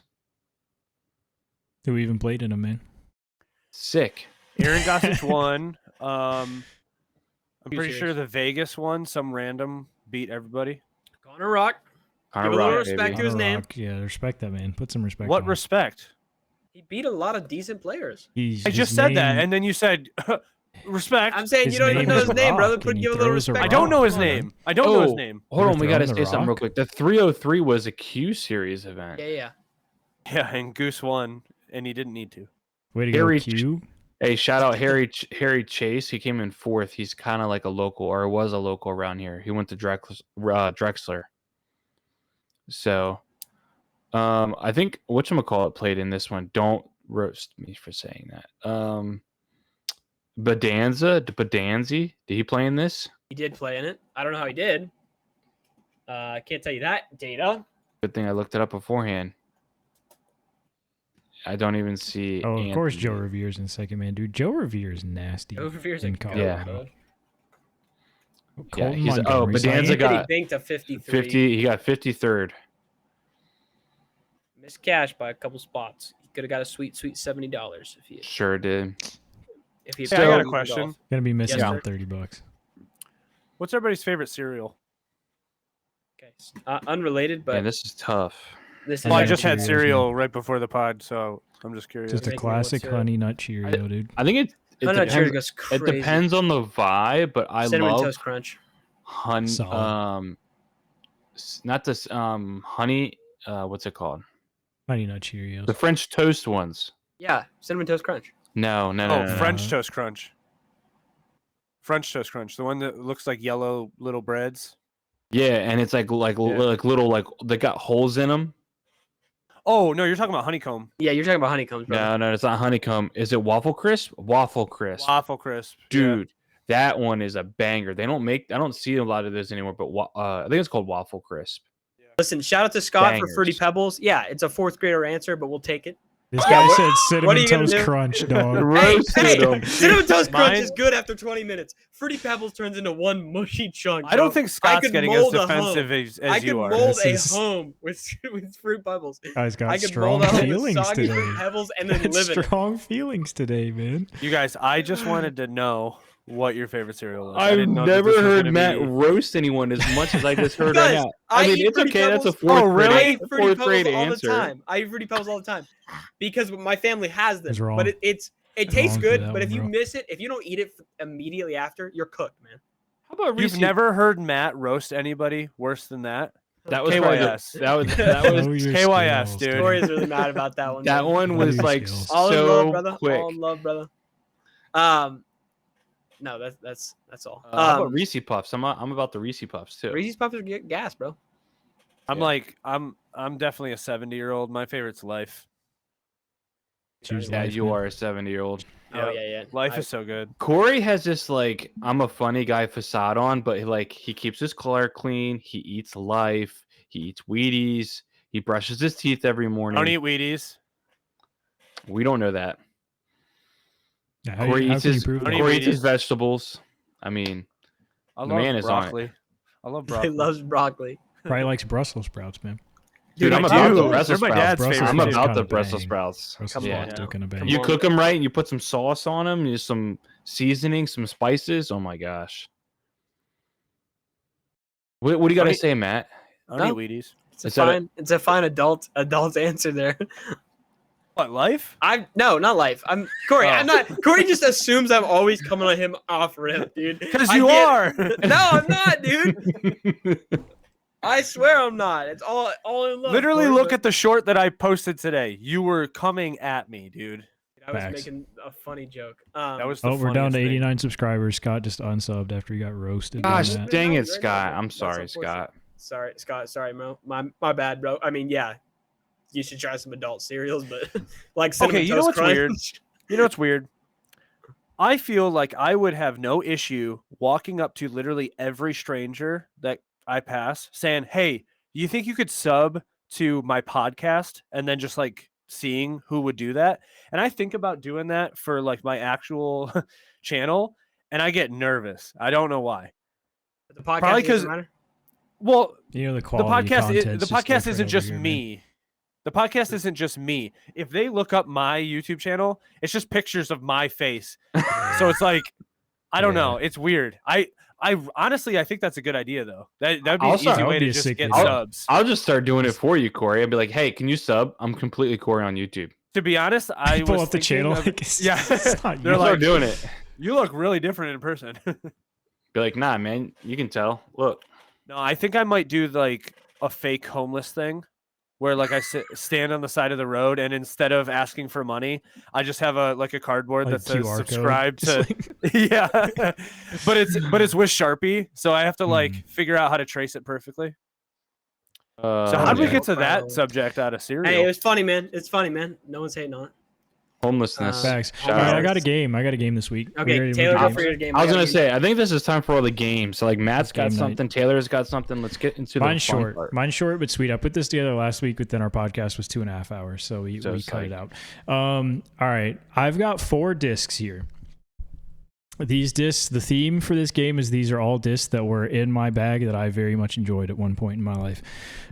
Who even played in them, man? Sick. Aaron Gossage won. I'm pretty sure the Vegas one, some random beat everybody. Connor Rock. Give a little respect to his name. Yeah, respect that, man. Put some respect. What respect? He beat a lot of decent players. I just said that, and then you said respect. I'm saying you don't even know his name, brother. Give a little respect. I don't know his name. I don't know his name. Hold on, we got to say something real quick. The 303 was a Q Series event. Yeah. Yeah, and Goose won, and he didn't need to. Way to go, Q. Hey, shout out Harry Chase. He came in 4th. He's kind of like a local, or was a local around here. He went to Drexler. So, I think whatchamacallit played in this one. Don't roast me for saying that. Bedanzi, did he play in this? He did play in it. I don't know how he did. Can't tell you that data. Good thing I looked it up beforehand. I don't even see. Oh, of course, Joe Anthony. Revere's in second, man, dude. Joe Revere is nasty. Joe Revere's in a goat, Colorado. bro. Colton he's Montgomery's Bedanza like, got Anthony banked a 53. 50. He got 53rd. Missed cash by a couple spots. He could have got a sweet $70 if he. Sure did. If he. I got a question. gonna be missing Yes, out sir. $30. What's everybody's favorite cereal? Okay. Unrelated, but Man, this is tough. this is. Well, I Nut just had Cheerios, cereal right before the pod, so I'm just curious. Just a Make me classic what's Honey Nut Cheerio, dude. I think it Nut Cheerios depends. goes It crazy. depends on the vibe, but I Cinnamon love Toast Crunch. Solid. not this honey. What's it called? Honey Nut Cheerios. The French toast ones. Yeah, Cinnamon Toast Crunch. No. French Toast Crunch. French Toast Crunch, the one that looks like yellow little breads. Yeah, and it's like little like they got holes in them. Oh no, you're talking about honeycomb. Yeah, you're talking about honeycombs, bro. No, it's not honeycomb. Is it waffle crisp? Waffle crisp, Waffle crisp, dude. That one is a banger. They don't make. I don't see a lot of this anymore, but I think it's called waffle crisp. Listen, shout out to Scott Bangers. for Fruity Pebbles. Yeah, it's a fourth grader answer, but we'll take it. This Yeah, guy what- said what are Cinnamon you gonna Toast do? Crunch, dog. Roasted 'em. Cinnamon Toast Crunch Mine- is good after 20 minutes. Fruity Pebbles turns into one mushy chunk. I don't bro. think Scott's could getting as mold a defensive home. as I could you are. mold This a is- home with Fruit Pebbles. Guy's got I could strong mold a home with feelings soggy today. Fruit Pebbles and then Got live in it. strong feelings today, man. You guys, I just wanted to know what your favorite cereal was. I I've didn't know that never this was heard gonna Matt be- roast anyone as much as I just heard right Guys, now. I mean, eat it's Fruity okay. That's a Pebbles- fourth really? I grade, eat Fruity fourth Pebbles grade all answer. the time. I eat Fruity Pebbles all the time because my family has them. It's wrong. But it tastes wrong for good. that But if one, you bro. miss it, if you don't eat it immediately after, you're cooked, man. How about You've Reese? never heard Matt roast anybody worse than that? That was probably KYS. that was Know was your KYS, skills, dude. Corey is really mad about that one. that man. one Know was your like skills. All in so love, brother. quick. All in love, brother. No, that's all. How about Reese Puffs? I'm about the Reese Puffs too. Reese's Puffs are gas, bro. I'm Yeah. like, I'm definitely a 70-year-old. My favorite's Life. Choose Yeah, life, you man. are a 70-year-old. Oh yeah. Life is so good. Corey has this like I'm a funny guy facade on, but like he keeps his car clean. He eats Life. He eats Wheaties. He brushes his teeth every morning. Don't eat Wheaties. We don't know that. Yeah, how Corey how eats can you his prove Don't that? eat Corey eats his Wheaties. vegetables. I mean, I The love man is on it. broccoli. I love He broccoli. loves broccoli. Probably likes Brussels sprouts, man. dude, I'm I about do. the They're Brussels my sprouts. dad's Brussels favorite. I'm sprouts about kinda the Brussels bang. sprouts. Brussels Come sprouts on do now. kinda bang. Come You on. cook them right, and you put some sauce on them, and some seasoning, some spices. Oh my gosh! What do you got to Honey- say, Matt? I don't No. eat Wheaties. It's a fine adult answer there. What, Life? No, not Life. I'm Corey. Oh. I'm not. Corey just assumes I'm always coming on him off rip, dude. Because I you get- are. No, I'm not, dude. I swear I'm not. It's all in love. Literally Corey, look but at the short that I posted today. You were coming at me, dude. I was Facts. making a funny joke. That was the Oh, we're down to funniest thing. 89 subscribers. Scott just unsubbed after he got roasted. by Gosh, Matt. dang Right it, now, Scott! I'm that's sorry, unfortunate. Scott. Sorry, Scott. Sorry, Mo. My bad, bro. I mean, yeah, you should try some adult cereals, but like cinnamon Okay, you know Toast what's Crunch. weird? You know what's weird? I feel like I would have no issue walking up to literally every stranger that I pass saying, "Hey, you think you could sub to my podcast?" And then just like seeing who would do that. And I think about doing that for like my actual channel and I get nervous. I don't know why. The podcast Probably 'cause- doesn't matter. The Well, the quality podcast content's the just podcast different isn't over just here, man. me. The podcast isn't just me. If they look up my YouTube channel, it's just pictures of my face. So it's like I don't know. It's weird. I honestly I think that's a good idea though. That'd be an Also, easy that would way be to a just sick get video. subs. I'll just start doing it for you, Corey. I'll be like, "Hey, can you sub? I'm completely Corey on YouTube." To be honest, I Pull was up the thinking channel. of- Like, it's- yeah, it's not they're you. Start like doing it. you look really different in person. Be like, "Nah, man, you can tell. Look." No, I think I might do like a fake homeless thing where like I stand on the side of the road and instead of asking for money, I just have a cardboard Like that says QR code. subscribe Just to like- yeah. but it's with Sharpie, so I have to like Hmm. figure out how to trace it perfectly. So how did we yeah. get to that subject out of cereal? Hey, it was funny, man. It's funny, man. No one's hating on it. Homelessness. Facts. Shout All right, out. I got a game. This week. Okay, Taylor, go for your game. I was gonna say, I think this is time for all the games. So like Matt's got Game night. something, Taylor's got something. Let's get into Mine's the fun short. part. Mine's short but sweet. I put this together last week, but then our podcast was 2.5 hours, so we cut it out. All right, I've got 4 discs here. These discs, the theme for this game is these are all discs that were in my bag that I very much enjoyed at one point in my life.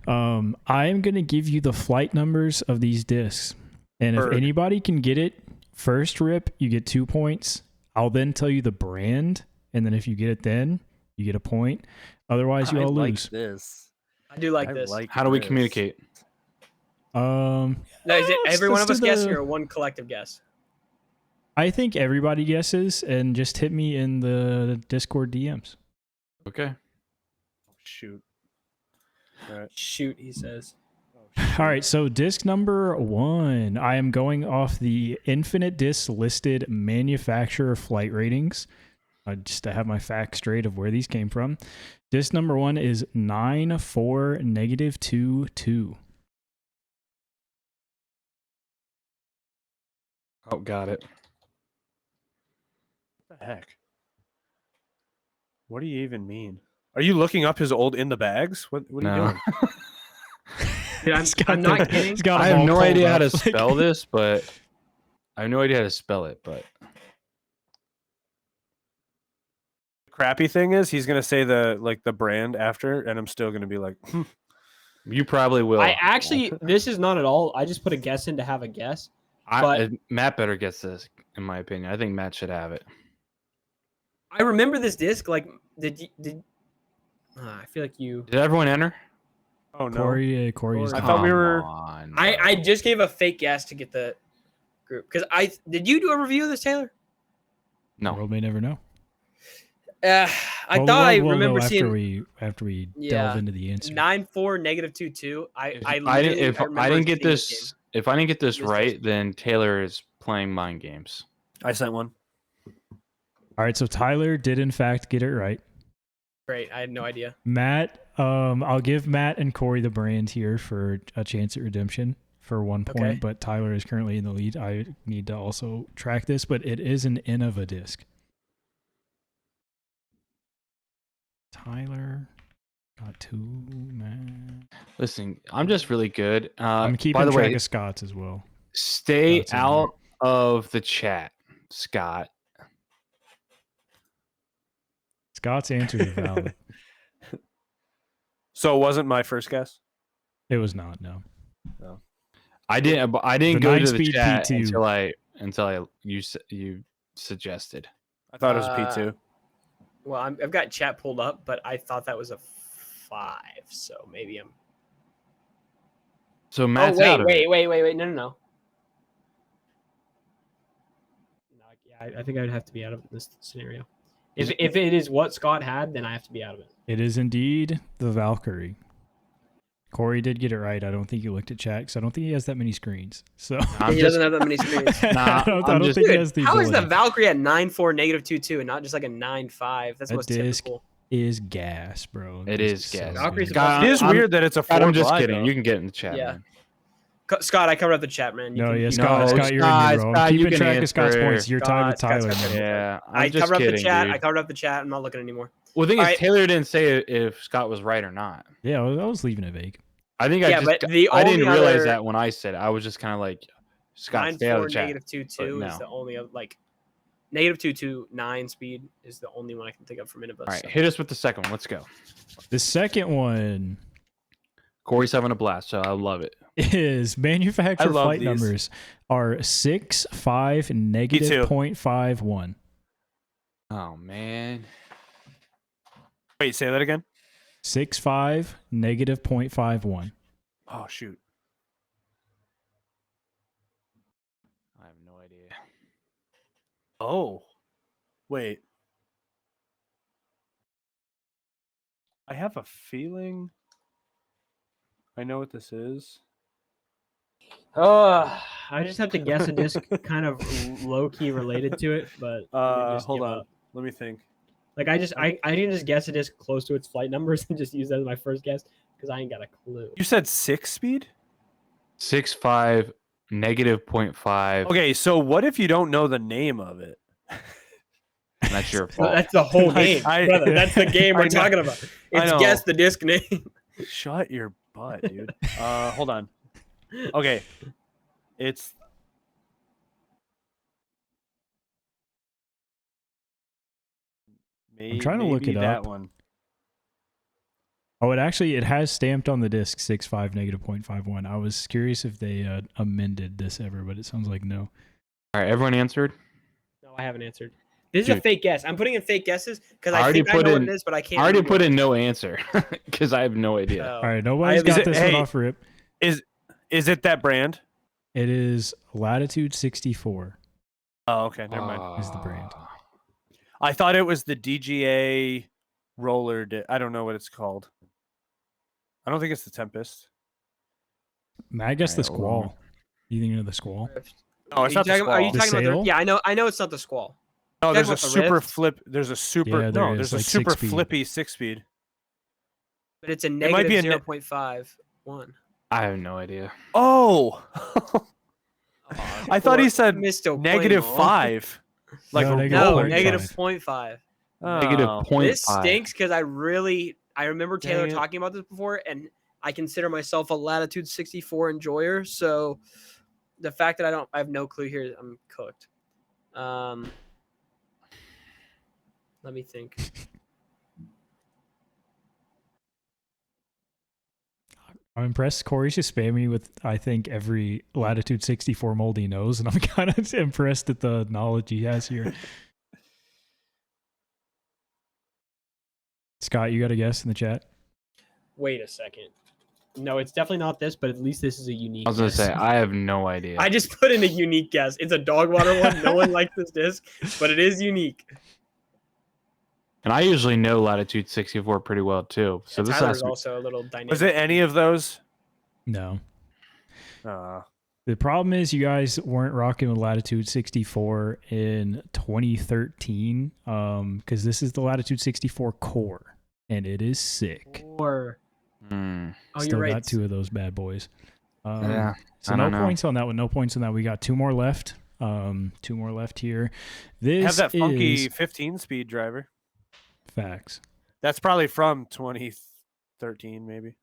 I am going to give you the flight numbers of these discs. And if anybody can get it, first rip, you get 2 points. I'll then tell you the brand. And then if you get it then, you get a point. Otherwise, you all lose. This. I do like this. How do we communicate? No, is it every one of us guessing or one collective guess? I think everybody guesses, and just hit me in the Discord DMs. Okay. Shoot. All right. Shoot, he says. All right, so disc number 1. I am going off the Infinite Disc listed manufacturer flight ratings, just to have my facts straight of where these came from. Disc number 1 is 94-22. Oh, got it. What the heck? What do you even mean? Are you looking up his old in the bags? What are you doing? Dude, I'm not kidding. I have no idea how to spell this, but I have no idea how to spell it, but the crappy thing is he's gonna say the brand after, and I'm still gonna be like, you probably will. I actually this is not at all. I just put a guess in to have a guess. Matt better guess this, in my opinion. I think Matt should have it. I remember this disc. Like, I feel like you. Did everyone enter? Oh no, Corey. I thought we were. I just gave a fake guess to get the group because did you do a review of this, Taylor? No. The world may never know. I remember seeing after we delve into the answer. 9-4-22. If I didn't get this right, then Taylor is playing mind games. I sent one. All right, so Tyler did in fact get it right. Great, I had no idea. Matt, I'll give Matt and Corey the brand here for a chance at redemption for 1 point, but Tyler is currently in the lead. I need to also track this, but it is an Innova disc. Tyler got 2, man. Listen, I'm just really good. I'm keeping track of Scott's as well. Stay out of the chat, Scott. Scott's answer is valid. So it wasn't my first guess? It was not, no. I didn't go to the chat P2. until you suggested. I thought it was a P2. Well, I've got chat pulled up, but I thought that was a 5, so maybe I'm. So Matt's wait, out of it. no. No, yeah, I think I would have to be out of this scenario. If it is what Scott had, then I have to be out of it. It is indeed the Valkyrie. Corey did get it right. I don't think he looked at chat because I don't think he has that many screens. So he doesn't have that many screens. I don't think he has the How ability. is the Valkyrie at 9-4-22 and not just like a 9-5? That's what's typical. Is gas, bro. It is gas. Valkyrie's it is weird that it's a 4. I'm just kidding. You can get in the chat. Yeah. Man. Scott, I covered up the chat, man. Scott, you're in, bro. I'm keeping track of Scott's points. You're tied with Tyler. Yeah, I covered up the chat. I covered up the chat. I'm not looking anymore. Well, the thing is, Taylor didn't say if Scott was right or not. Yeah, I was leaving it vague. I think I didn't realize that when I said it. I was just kind of like, Scott, stay out of the chat. -2-2 is the only -2-9 speed is the only one I can think of from Innova. All right, hit us with the second one. Let's go. The second one. Corey's having a blast, so I love it. Is manufacturer flight numbers are 6, 5, -0.51. Oh man. Wait, say that again. 6, 5, -0.51. Oh shoot. I have no idea. Oh. Wait. I have a feeling I know what this is. I just have to guess a disc kind of low key related to it, but hold on. Let me think. Like I didn't just guess a disc close to its flight numbers and just use that as my first guess because I ain't got a clue. You said 6 speed? 6, 5, -0.5. Okay, so what if you don't know the name of it? That's your fault. That's the whole game, brother. That's the game we're talking about. It's guess the disc name. Shut your butt, dude. Hold on. Okay, it's. I'm trying to look it that up. One. Oh, it has stamped on the disc 6.5 -0.51. I was curious if they amended this ever, but it sounds like no. All right, everyone answered? No, I haven't answered. This is a fake guess. I'm putting in fake guesses because I think I know what it is, but I can't. I already put in no answer because I have no idea. All right, nobody's got this one off rip. Is it that brand? It is Latitude 64. Oh, okay. Never mind. Is the brand. I thought it was the DGA roller. I don't know what it's called. I don't think it's the Tempest. I guess the Squall. You think of the Squall? No, it's not the Squall. Are you talking about the? Yeah, I know it's not the Squall. No, there's a super flip. There's a super. Yeah, there's a super flippy 6-speed. But it's a negative 0.51. I have no idea. Oh, I thought he said -5. Like no, -0.5. -0.5. This stinks because I remember Taylor talking about this before, and I consider myself a Latitude 64 enjoyer. So the fact that I have no clue here, I'm cooked. Let me think. I'm impressed. Corey's just spamming me with, I think, every Latitude 64 mold he knows, and I'm kind of impressed at the knowledge he has here. Scott, you got a guess in the chat? Wait a second. No, it's definitely not this, but at least this is a unique I was going to say, I have no idea. I just put in a unique guess. It's a dog water one. No one likes this disc, but it is unique. And I usually know Latitude 64 pretty well, too. So this is also a little dynamic. Was it any of those? No. The problem is you guys weren't rocking with Latitude 64 in 2013 because this is the Latitude 64 core, and it is sick. Oh, Still you're right. got two of those bad boys. Yeah. So no points on that one. No points on that. We got two more left. Two more left here. This have that funky 15-speed driver. Facts. That's probably from 2013, maybe.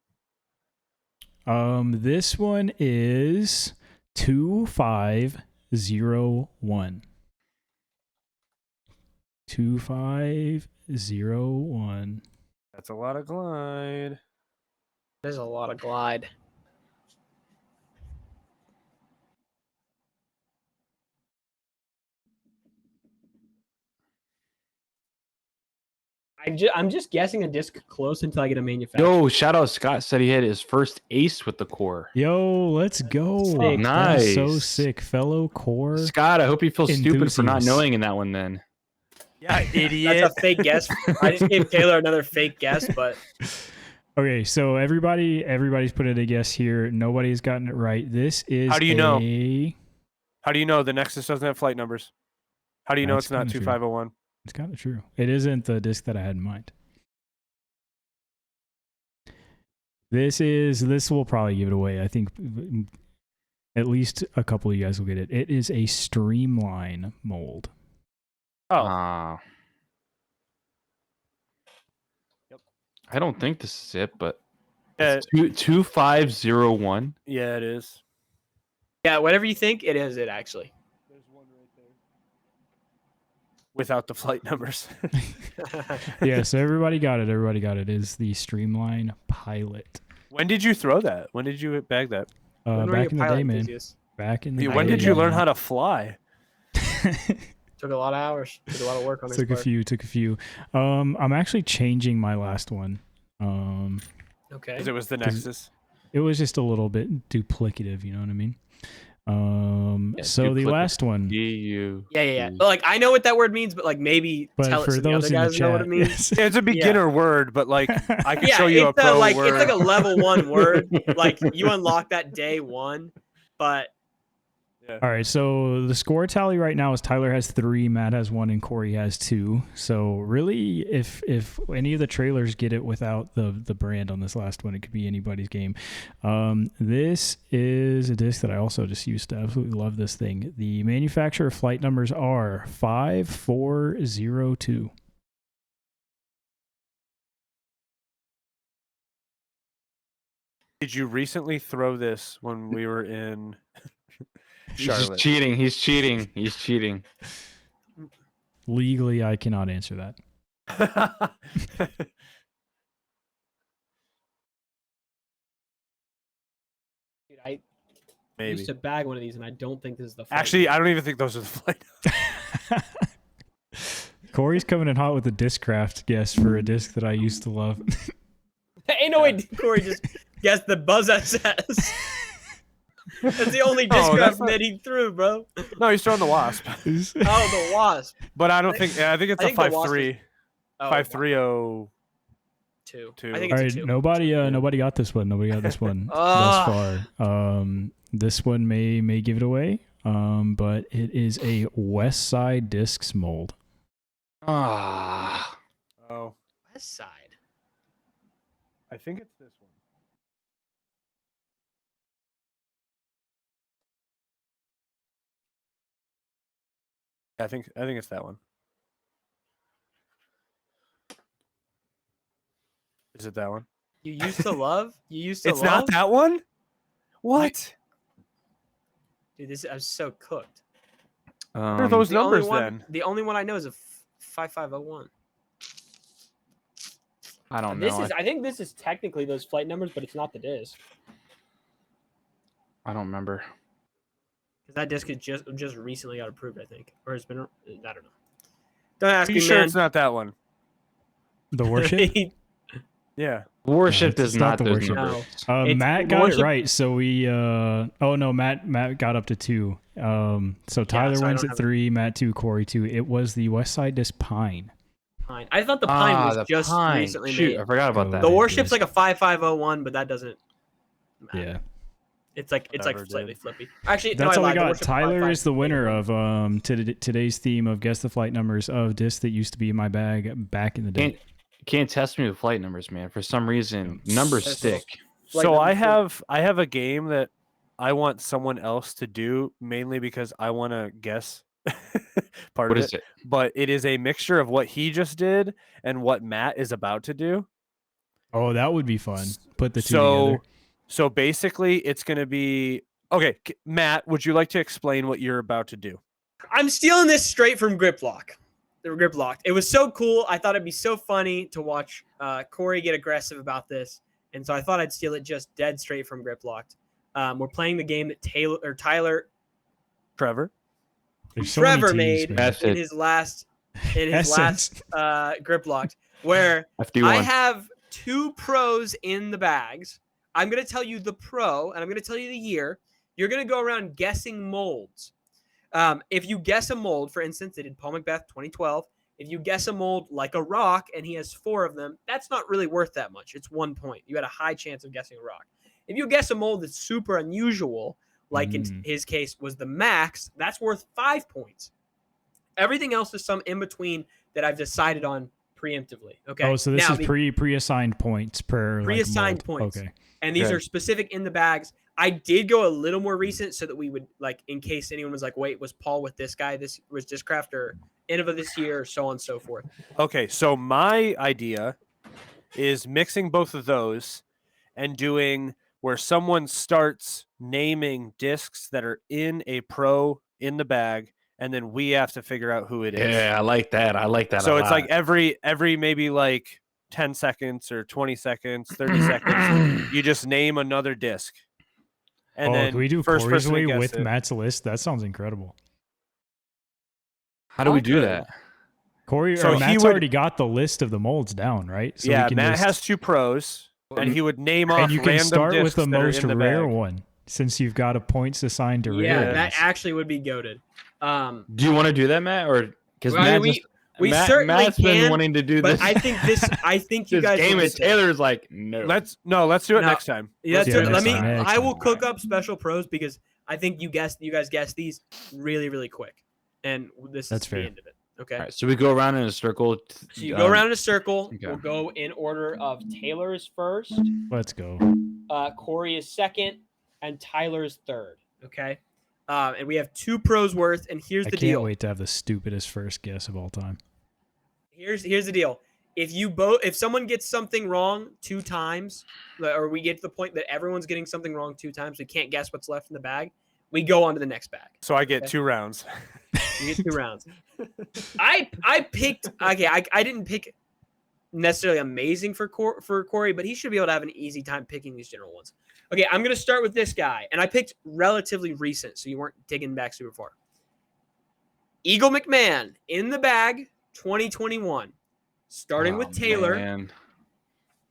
This one is 2501. 2501. That's a lot of glide. There's a lot of glide. I'm just guessing a disc close until I get a manufacturer. Yo, shout out Scott said he had his first ace with the core. Yo, let's go. Sick. Nice. So sick, fellow core. Scott, I hope you feel stupid for not knowing in that one then. Yeah, idiot. That's a fake guess. I just gave Taylor another fake guess, but okay, so everybody's put in a guess here. Nobody's gotten it right. This is How do you know? How do you know the Nexus doesn't have flight numbers? How do you know it's not 2501? It's kind of true. It isn't the disc that I had in mind. This will probably give it away. I think at least a couple of you guys will get it. It is a Streamline mold. Oh. Yep. I don't think this is it, but 2501. Yeah, it is. Yeah, whatever you think, it is it actually. There's one right there. Without the flight numbers. Yeah, so everybody got it. Everybody got it. It is the Streamline Pilot. When did you throw that? When did you bag that? Back in the day, man. Back in the day. When did you learn how to fly? Took a lot of hours. Took a lot of work on this. Took a few. I'm actually changing my last one. Okay. Because it was the Nexus. It was just a little bit duplicative, you know what I mean? So the last one. Yeah. But like I know what that word means, but like maybe tell it so the other guys know what it means. Yeah, it's a beginner word, but like I can show you a pro word. It's like a level 1 word. Like you unlock that day 1, but Yeah. All right, so the score tally right now is Tyler has 3, Matt has 1, and Corey has 2. So really, if any of the trailers get it without the brand on this last one, it could be anybody's game. This is a disc that I also just used to absolutely love this thing. The manufacturer flight numbers are 5402. Did you recently throw this when we were in He's just Charlotte? cheating. He's cheating. He's cheating. Legally, I cannot answer that. Dude, I Maybe. used to bag one of these, and I don't think this is the. Actually, I don't even think those are the flight. Corey's coming in hot with a Discraft guess for a disc that I used to love. Ain't no way Corey just guessed the Buzz SS. That's the only Discraft that he threw, bro. No, he's throwing the Wasp. Oh, the Wasp. But I don't think. I think it's a 5.3. 5.30. 2. Two. I think All it's right, a 2. nobody got this one. Nobody got this one thus far. This one may give it away. But it is a West Side Discs mold. Ah. Oh, West Side. I think it's this one. I think it's that one. Is it that one? You used to love? You used to It's love? not that one? What? Dude, I'm so cooked. What are those The numbers only one, then? The only one I know is a 5501. I don't know. I think this is technically those flight numbers, but it's not the disc. I don't remember. Because that disc is just recently got approved, I think. Or it's been, I don't know. Don't ask Are me, you sure man. it's not that one? The Warship? Yeah. Warship No, is it's not not the those Warship. numbers. It's Matt got Warship- it right, so we oh no, Matt got up to 2. So Tyler so I wins don't at have 3, Matt 2, Corey 2. It was the West Side Disc Pine. Pine. I thought the Pine was the just Pine. recently Shoot, made. I forgot about that. The Yeah, Warship's disc. like a 5501, but that doesn't matter. Yeah. It's like Whatever, slightly dude. flippy. Actually, That's no, all I we lied. got. Tyler is the winner 5501. of today's theme of Guess the Flight Numbers of discs that used to be in my bag back in the day. Can't test me with flight numbers, man. For some reason, numbers That's stick. Flight So numbers I have a game that I want someone else to do, mainly because I want to guess part What of is it. it? But it is a mixture of what he just did and what Matt is about to do. Oh, that would be fun. Put the two together. So basically, it's going to be okay. Matt, would you like to explain what you're about to do? I'm stealing this straight from Griplock. The Griplock. It was so cool. I thought it'd be so funny to watch Corey get aggressive about this, and so I thought I'd steal it just dead straight from Griplocked. We're playing the game that Trevor There's so many Trevor Ts, made man. That's in it. his last Essence. Griplocked, where FD1. I have 2 pros in the bags. I'm going to tell you the pro, and I'm going to tell you the year. You're going to go around guessing molds. If you guess a mold, for instance, they did Paul Macbeth 2012. If you guess a mold like a rock and he has 4 of them, that's not really worth that much. It's 1 point. You had a high chance of guessing a rock. If you guess a mold that's super unusual, like in his case was the Max, that's worth 5 points. Everything else is some in between that I've decided on preemptively. Okay. Oh, so this Now, is pre-assigned points per Pre-assigned mold. points. Okay. And these Okay. are specific in the bags. I did go a little more recent so that we would, like, in case anyone was like, wait, was Paul with this guy? This was Discraft or Innova this year, or so on and so forth. Okay, so my idea is mixing both of those and doing where someone starts naming discs that are in a pro in the bag, and then we have to figure out who it is. Yeah, I like that. I like that. So a it's lot. like every maybe like 10 seconds or 20 seconds, 30 seconds, you just name another disc. And then can we do first Corey's person to way guess with it. Matt's list? That sounds incredible. How do we do Okay. that? Corey, So or he Matt's would- already got the list of the molds down, right? So Yeah, we can Matt just, has 2 pros, and he would name off and you can random start with discs the that are most in the rare bag. one, since you've got a points assigned to Yeah, rare. that actually would be goated. Do you want to do that, Matt? Or because Well, I mean, we certainly Matt's been can, wanting to do but this. I think you this guys game will is get it. Taylor's like no. Let's do it No. next time. Yeah, Let's Yeah, do it next let me. time. I will cook up special pros because I think you guys guessed these really, really quick, and That's is fair. the end of it. Okay. All right, so we go around in a circle. So you go around in a circle. Okay. We'll go in order of Taylor's first, Let's go. Corey is second, and Tyler is third. Okay. And we have 2 pros worth. And here's I the can't deal. wait to have the stupidest first guess of all time. Here's the deal. If someone gets something wrong 2 times, or we get to the point that everyone's getting something wrong 2 times, we can't guess what's left in the bag. We go on to the next bag. So I get 2 rounds. You get 2 rounds. I picked. Okay, I didn't pick necessarily amazing for Corey, but he should be able to have an easy time picking these general ones. Okay, I'm gonna start with this guy, and I picked relatively recent, so you weren't digging back super far. Eagle McMahon in the bag, 2021. Starting with Taylor. Man.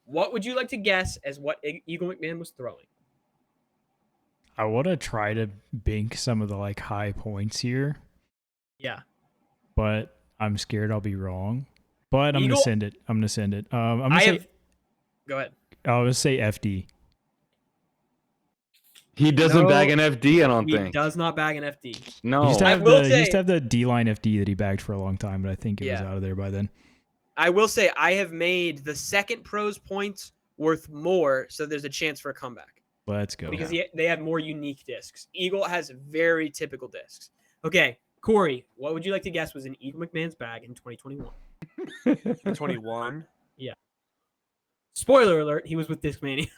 What would you like to guess as what Eagle McMahon was throwing? I want to try to bink some of the like high points here. Yeah. But I'm scared I'll be wrong. But I'm Eagle? gonna send it. I'm gonna send it. I'm gonna say. Go ahead. I'll just say FD. He doesn't No, bag an FD, I don't He think. does not bag an FD. No. He used to I have will he used say- to have the D-line FD that he bagged for a long time, but I think it was Yeah. out of there by then. I will say I have made the second pros points worth more, so there's a chance for a comeback. Let's go. Because they have more unique discs. Eagle has very typical discs. Okay, Corey, what would you like to guess was in Eagle McMahon's bag in 2021? 21. Spoiler alert, he was with Discmania.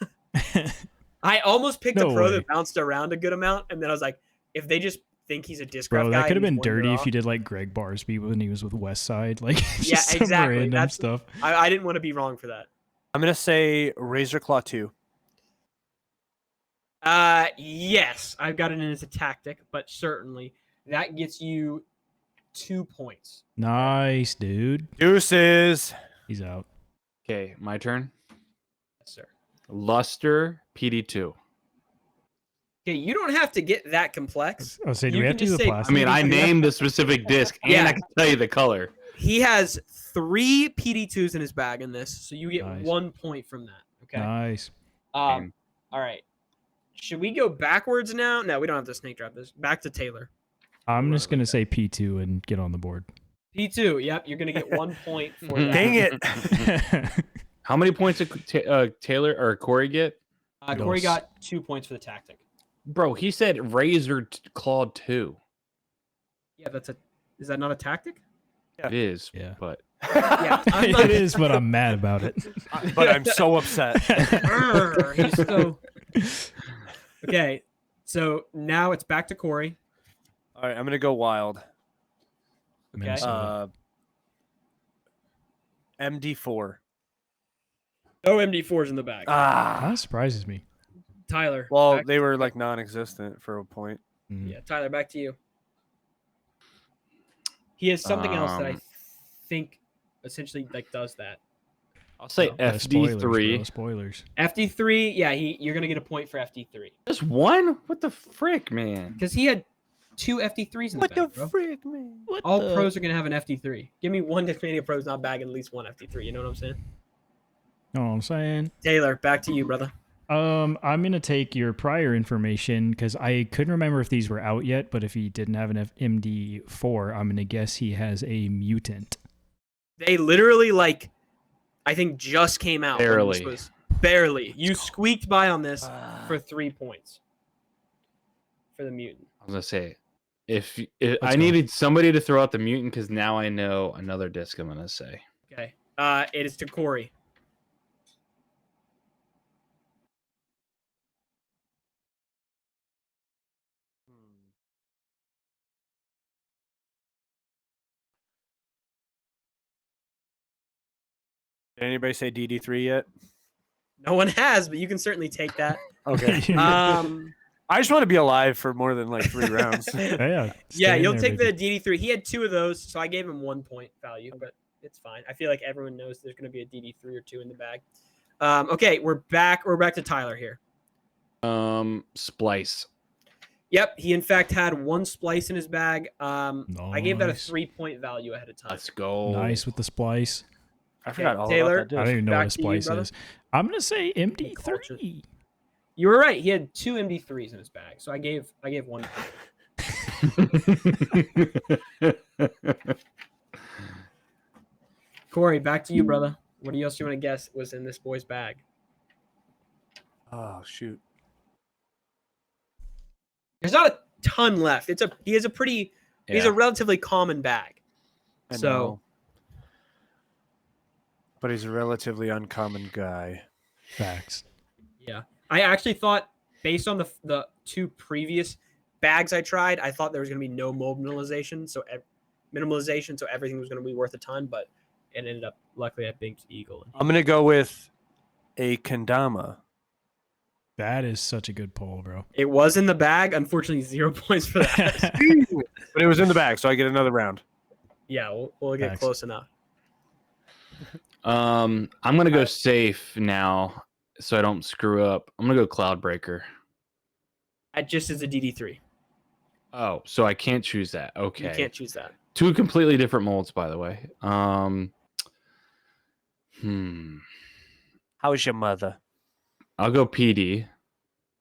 I almost picked No a pro way. that bounced around a good amount, and then I was like, if they just think he's a disc Bro, golf that guy could have and been he's 1 year dirty if off- you did like Greg Barsby when he was with West Side. Like, just Yeah, some exactly. random That's- stuff. I didn't want to be wrong for that. I'm going to say Razor Claw 2. Yes, I've got it in as a tactic, but certainly that gets you 2 points. Nice, dude. Deuces. He's out. Okay, my turn. Yes, sir. Luster PD2. Okay, you don't have to get that complex. I'll say, do You we have can to do just the say- plastic? I mean, I named the specific disc and Yeah. I can tell you the color. He has 3 PD2s in his bag in this, so you get Nice. 1 point from that. Okay. Nice. All right. Should we go backwards now? No, we don't have to snake drop this. Back to Taylor. I'm just gonna say P2 and get on the board. P2. Yep, you're gonna get 1 point for that. Dang it. How many points did Taylor or Corey get? Corey got 2 points for the tactic. Bro, he said Razor Claw 2. Yeah, is that not a tactic? Yeah. It is, Yeah. but Yeah, I'm not- It is, but I'm mad about it. But I'm so upset. Arr, he's so- Okay, so now it's back to Corey. All right, I'm going to go wild. Okay. Minnesota. MD4. No MD4s in the bag. That surprises me. Tyler. Well, back- they were like non-existent for a point. Mm. Yeah, Tyler, back to you. He has something else that I think essentially like does that. I'll say Yeah, FD3. Spoilers, bro, spoilers. FD3, yeah, you're gonna get a point for FD3 Just one? What the frick, man? because he had 2 FD3s in the bag, bro. frick, man? All pros are gonna have an FD3. Give me one Discmania pro's not bagging at least one FD3. You know what I'm saying? Know what I'm saying? Taylor, back to you, brother. I'm gonna take your prior information because I couldn't remember if these were out yet. But if he didn't have an MD4, I'm gonna guess he has a mutant. They literally I think just came out. when this Barely. was- barely. You squeaked by on this for 3 points for the mutant. I was gonna say, if Let's I go. needed somebody to throw out the mutant, because now I know another disc. I'm gonna say. Okay. It is to Corey. Did anybody say DD3 yet? No one has, but you can certainly take that. Okay. Um, I just want to be alive for more than like 3 rounds. Yeah, yeah, stay in you'll there, take baby. the DD3. He had 2 of those, so I gave him 1 point value, but it's fine. I feel like everyone knows there's going to be a DD3 or 2 in the bag. Okay, we're back. We're back to Tyler here. Splice. Yep, he in fact had 1 splice in his bag. I gave that a Nice. 3-point value ahead of time. Let's go. Nice with the splice. I forgot all Taylor, about that I don't disc. even know Back what a to you, splice brother. is. I'm gonna say Culture. MD3. You were right. He had 2 MD3s in his bag, so I gave one. Corey, back to you, brother. What else do you want to guess was in this boy's bag? Oh shoot. There's not a ton left. He's a relatively common bag. I know. But he's a relatively uncommon guy. Facts. Yeah. I actually thought, based on the 2 previous bags I tried, I thought there was going to be no minimalization, so everything was going to be worth a ton, but it ended up luckily at Big Eagle. I'm going to go with a kendama. That is such a good poll, bro. It was in the bag. Unfortunately, 0 points for that. But it was in the bag, so I get another round. Yeah, we'll get close enough. I'm gonna go safe now, so I don't screw up. I'm gonna go Cloudbreaker. That just is a DD3. Oh, so I can't choose that. Okay, You can't choose that. 2 completely different molds, by the way. How's your mother? I'll go PD.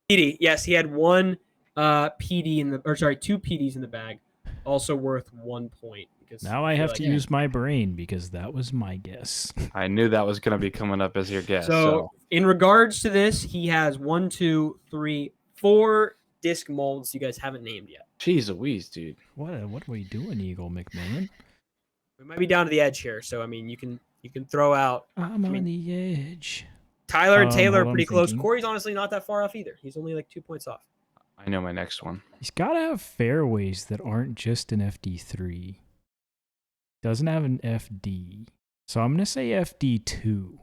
PD, yes, he had 1 PD 2 PDs in the bag, also worth 1 point. Because now I have to use my brain because that was my guess. I knew that was going to be coming up as your guess. So, in regards to this, he has 1, 2, 3, 4 disc molds you guys haven't named yet. Jeez Louise, dude. What are we doing, Eagle McMillan? We might be down to the edge here, so I mean, you can throw out. I'm on the edge. Tyler and Taylor are pretty close. Thinking. Corey's honestly not that far off either. He's only like 2 points off. I know my next one. He's got to have fairways that aren't just an FD3. Doesn't have an FD. So I'm going to say FD2.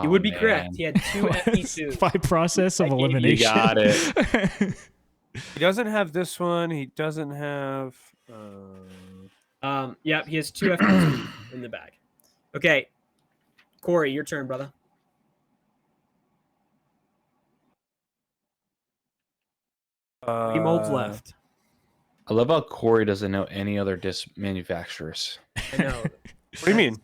You would be correct. He had 2 FD2s. By process of elimination. You got it. He doesn't have this one. He doesn't have... Yeah, he has 2 FD2s in the bag. Okay. Corey, your turn, brother. 3 molds left. I love how Corey doesn't know any other disc manufacturers. I know. What do you mean?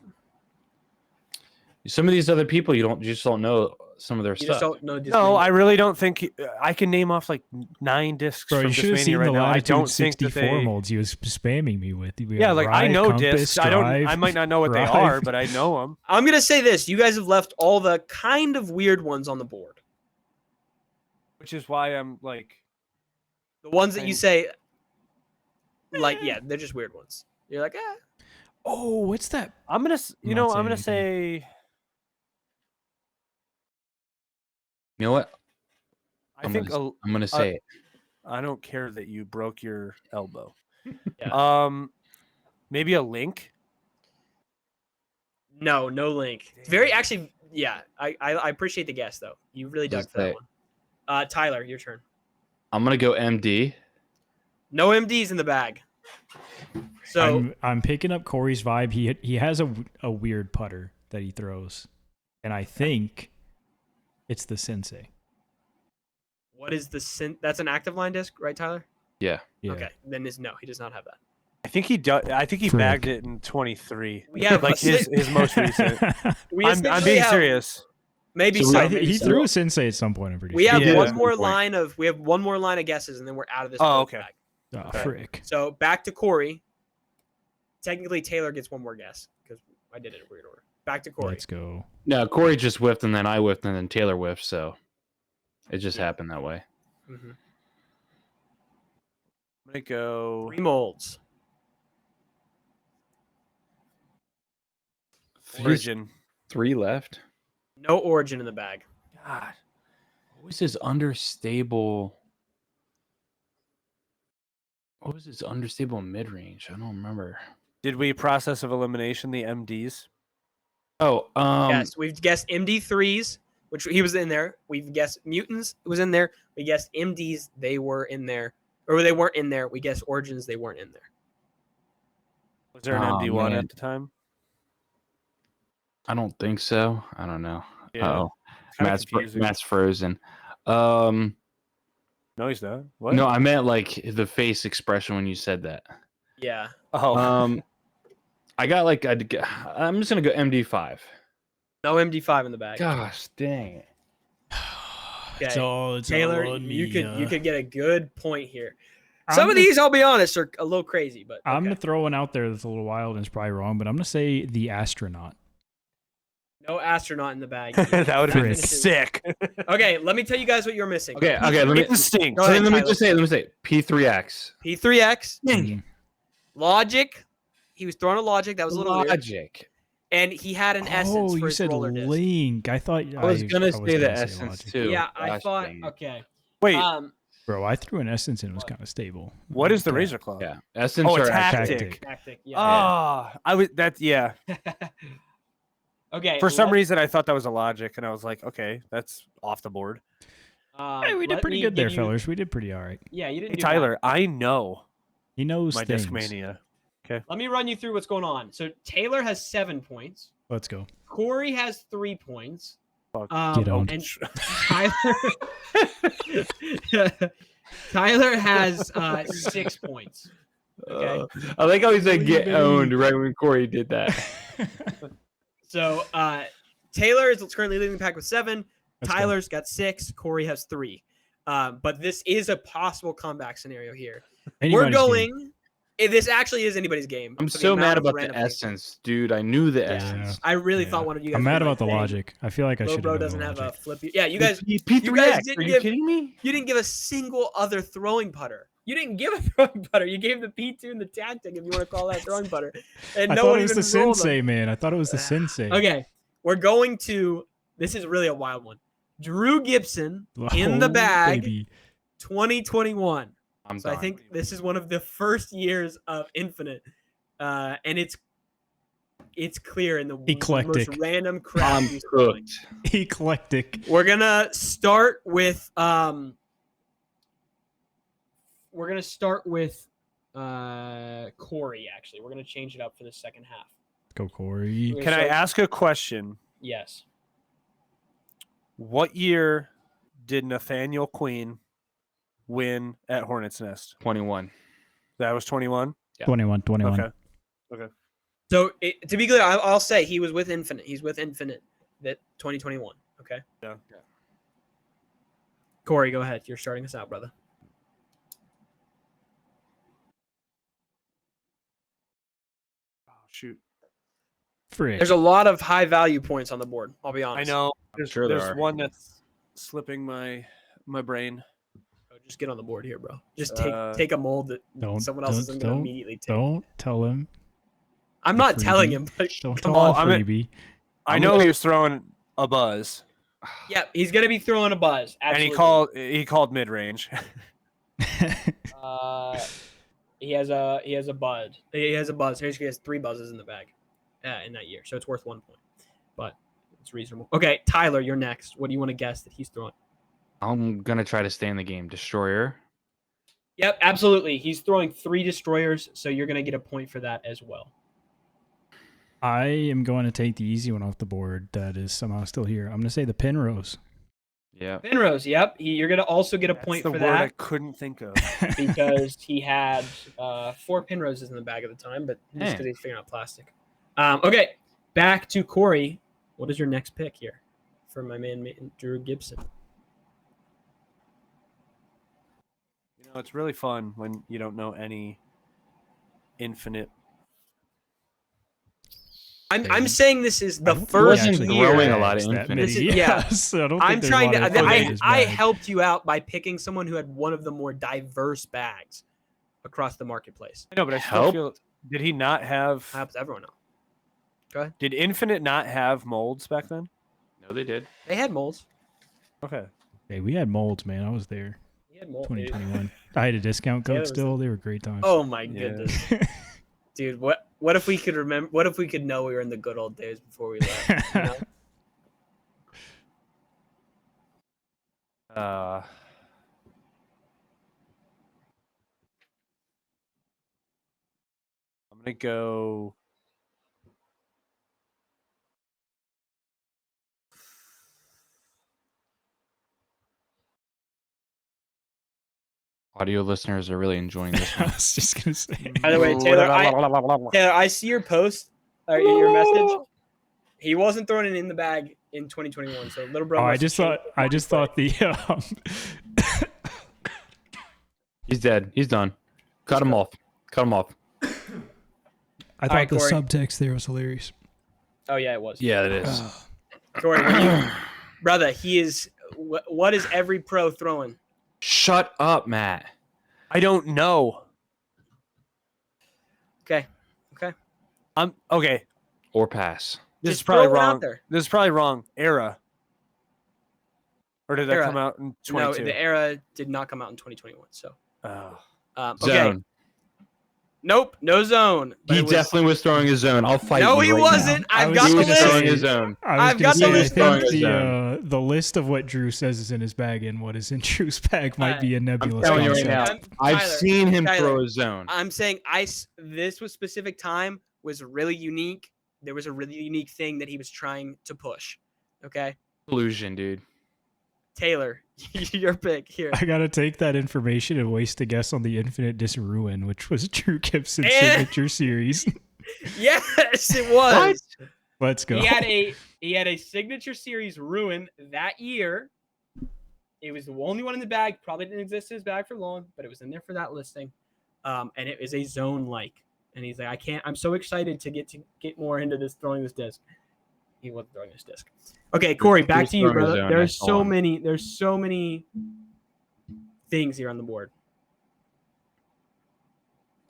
Some of these other people, you just don't know some of their stuff. No, I really don't think I can name off like 9 discs Bro, from you should have seen Discmania right the now. I don't think 64 that they... molds he was spamming me with. Yeah, like I know discs. I might not know what they are, but I know them. I'm gonna say this: you guys have left all the kind of weird ones on the board, which is why I'm like the ones that you say, like, yeah, they're just weird ones. You're like, oh, what's that? I'm gonna say. You know what? I'm gonna say it. I don't care that you broke your elbow. Yeah. Maybe a link. No link. Very actually, yeah. I appreciate the guess though. You really dug for that one. Tyler, your turn. I'm gonna go MD. No MDs in the bag. So I'm picking up Corey's vibe. He has a weird putter that he throws, and I think it's the Sensei. What is the That's an active line disc, right, Tyler? Yeah. Okay. Then no, he does not have that. I think he does. I think he bagged it in 23. We have like his most recent. I'm being serious. Maybe so. He threw a Sensei at some point. I'm pretty sure. We have one more line of guesses, and then we're out of this. Oh, okay. bag. Oh, frick. So back to Corey. Technically, Taylor gets one more guess because I did it in weird order. Back to Corey. Let's go. No, Corey just whiffed, and then I whiffed, and then Taylor whiffed. So it just happened that way. Mm-hmm. I'm gonna go 3 molds. Origin. 3 left. No Origin in the bag. God. What was his understable? What was his understable mid range? I don't remember. Did we process of elimination the MDs? Oh, yes, we've guessed MD3s, which he was in there. We've guessed mutants was in there. We guessed MDs, they were in there, or they weren't in there. We guessed Origins, they weren't in there. Was there an MD1 at the time? I don't think so. I don't know. Yeah. Oh, Matt's frozen. No, he's not. What? No, I meant like the face expression when you said that. Yeah. Oh. I got like I'm just gonna go MD5. No MD5 in the bag. Gosh, dang it. Okay. It's all Taylor, on you me, could get a good point here. I'm Some of gonna- these, I'll be honest, are a little crazy, but I'm okay. gonna throw one out there that's a little wild and it's probably wrong, but I'm gonna say the astronaut. No astronaut in the bag. That would have been Finishes- sick. Okay, let me tell you guys what you're missing. Okay, let me Instinct. Go so ahead, let me Tyler. just say, P3X. P3X, Mm. Logic. He was throwing a Logic. That was a little weird. Logic. And he had an Essence for you his said roller disc. Link. I thought I was gonna say the Essence Logic. too. Yeah, I Gosh, thought. dang it. Okay. Wait, Bro, I threw an Essence and it was kind of stable. what is the Okay. Razor Claw? Yeah, Essence Oh, or a Tactic. Tactic. Yeah. Ah, I was that. Yeah. Okay. For some reason, I thought that was a Logic, and I was like, okay, that's off the board. Hey, we did pretty good there, fellas. We did pretty all right. Yeah, you didn't. Hey, do Tyler, I know He knows my things. Discmania. bad. Let me run you through what's going on. So Taylor has 7 points. Let's go. Corey has 3 points. Fuck. Get owned. And Tyler has 6 points. Okay. I like how he said get Baby. owned right when Corey did that. So Taylor is currently leading the pack with 7. Let's go. Tyler's got 6. Corey has 3. But this is a possible comeback scenario here. Anybody's We're game. going. This actually is anybody's game. I'm for the so amount mad of about the random things. Essence, dude. I knew the Yeah. Essence. I really Yeah. thought one of you guys. I'm mad were about the like, "Dang, Logic. I feel like I Lil should Bro have doesn't have a Logic. flip. Yeah, you guys. P3X. you guys Are didn't you give- kidding me? You didn't give a single other throwing putter. You didn't give a throwing putter. You gave the P2 and the Tactic, if you want to call that throwing putter. And I no thought one it was even the rolled Sensei, them. man. I thought it was the Sensei. Okay, we're going to. This is really a wild one. Drew Gibson in the Oh, bag, baby. 2021. I'm So done. I think this is one of the first years of Infinite, and it's clear in the Eclectic. most random crap I'm he's throwing. cooked. Eclectic. We're gonna start with Corey. Actually, we're gonna change it up for the second half. Go, Corey. Okay, Can I so- ask a question? Yes. What year did Nathaniel Queen win at Hornets Nest? 21. That was 21. Yeah. 21. Okay. So to be clear, I'll say he was with Infinite. He's with Infinite that 2021. Okay. Yeah. Corey, go ahead. You're starting us out, brother. Oh, shoot. Frick. There's a lot of high value points on the board. I'll be I honest. know. There's, sure there there's are. one that's slipping my brain. Bro, just get on the board here, bro. Just Uh, take a mold that Don't- someone else isn't going to don't- immediately take. Don't tell him. I'm not freebie. telling him, but Don't come tell on. him, I'm a- freebie. I know he was throwing a buzz, Yeah, he's going to be throwing a buzz. Absolutely. and he called mid range. He has a buzz. He has a buzz. He has 3 buzzes in the bag in that year, so it's worth 1 point. But it's reasonable. Okay, Tyler, you're next. What do you want to guess that he's throwing? I'm gonna try to stay in the game. Destroyer. Yep, absolutely. He's throwing 3 destroyers, so you're going to get a point for that as well. I am going to take the easy one off the board that is somehow still here. I'm going to say the Penrose. Yeah. Penrose, yep. You're going to also get a That's point the for word I that couldn't think of. because he had 4 Penroses in the bag at the time, but just because he's figuring out plastic. Okay, back to Corey. What is your next pick here for my man Drew Gibson? You know, it's really fun when you don't know any Infinite. I'm saying this is the I don't think first he wasn't actually year. growing a lot of bags that Infinite. many. This is- yeah. Yes, I don't think I'm there's trying a lot to. of I Infinite I bags. helped you out by picking someone who had one of the more diverse bags across the marketplace. I know, but I still Help. feel. Did he not have? Helps everyone out. Did Infinite not have molds back then? No, they did. They had molds. Okay. Hey, we had molds, man. I was there. He had molds. 2021. I had a discount Yeah, code it was- still. They were great times. Oh my Yeah. goodness, dude! What if we could remember? What if we could know we were in the good old days before we left? You know? I'm gonna go. Audio listeners are really enjoying this I one. was just gonna say. By the way, Taylor, I see your post or your message. He wasn't throwing it in the bag in 2021. So little bro. I just thought the He's dead. He's done. Cut him off. Cut him off. I thought the subtext there was hilarious. Oh yeah, it was. Yeah, it is. Corey, brother, he is. What is every pro throwing? Shut up, Matt. I don't know. Okay. I'm okay. Or pass. This Just is probably throw it out wrong. there. This is probably wrong. Era. Or did that Era. come out in 22? No, the era did not come out in 2021. So. Oh. Okay. Zone. Nope, no zone. He definitely was throwing his zone. I'll fight you. No, he right wasn't. now. I've got the He was throwing list. his zone. I've got the list. I think the list of what Drew says is in his bag and what is in Drew's bag might be a nebulous telling you right concept. now. I've seen him throw his zone. I'm saying this was specific time was really unique. There was a really unique thing that he was trying to push. Okay. Illusion, dude. Taylor, your pick here. I gotta take that information and waste a guess on the Infinite Disc Ruin, which was Drew Gibson's signature series. Yes, it was. What? Let's go. He had a signature series Ruin that year. It was the only one in the bag. Probably didn't exist in his bag for long, but it was in there for that listing. And it is a zone like. And he's like, I'm so excited to get more into this throwing this disc. He wasn't throwing this disc. Okay, Corey, back to you, brother. There's so many things here on the board.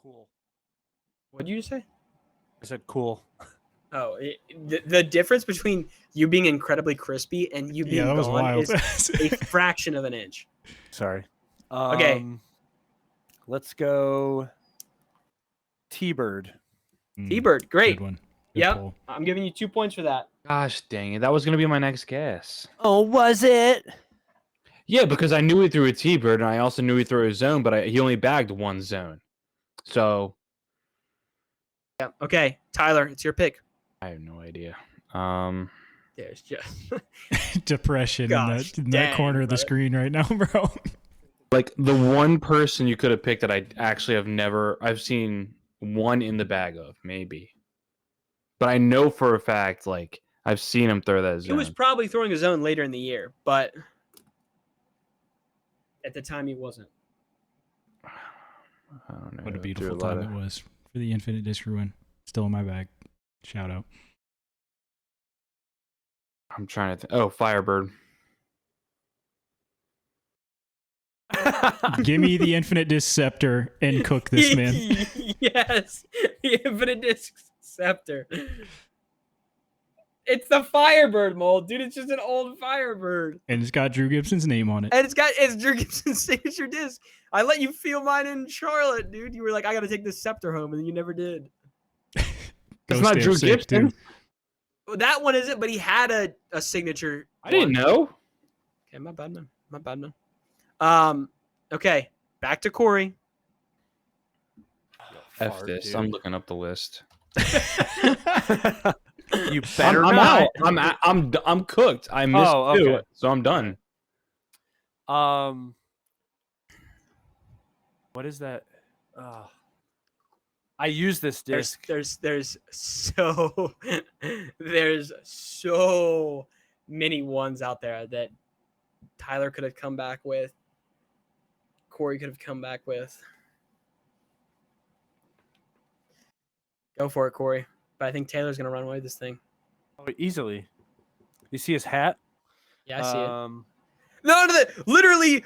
Cool. What did you say? I said cool. Oh, the difference between you being incredibly crispy and you being gone is a fraction of an inch. Sorry. Okay. Let's go T-Bird. T-Bird, great. Good one. Yep. Pull. I'm giving you 2 points for that. Gosh dang it. That was going to be my next guess. Oh, was it? Yeah, because I knew he threw a T-Bird, and I also knew he threw a zone, but he only bagged one zone. So. Yeah. Okay, Tyler, it's your pick. I have no idea. There's just depression in that corner of the screen right now, bro. Like the one person you could have picked that I actually I've seen one in the bag of, maybe. But I know for a fact, like, I've seen him throw that zone. He was probably throwing a zone later in the year, but at the time he wasn't. I don't know. What a beautiful time it was for the Infinite Disc Ruin. Still in my bag. Shout out. I'm trying to Oh, Firebird. Give me the Infinite Disc Scepter and cook this man. Yes, the Infinite Disc Scepter. It's the Firebird mold, dude. It's just an old Firebird. And it's got Drew Gibson's name on it. And it's Drew Gibson's signature disc. I let you feel mine in Charlotte, dude. You were like, I got to take this scepter home, and then you never did. It's not Drew Gibson. Well, that one isn't, but he had a signature. I didn't know. Okay, my bad, man. Okay, back to Corey. F this. Dude. I'm looking up the list. You better I'm not. out. I'm cooked. I missed two, so I'm done. What is that? I use this disc. There's so many ones out there that Tyler could have come back with. Corey could have come back with. Go for it, Corey. But I think Taylor's gonna run away with this thing. Oh, easily. You see his hat? Yeah, I see it. No, literally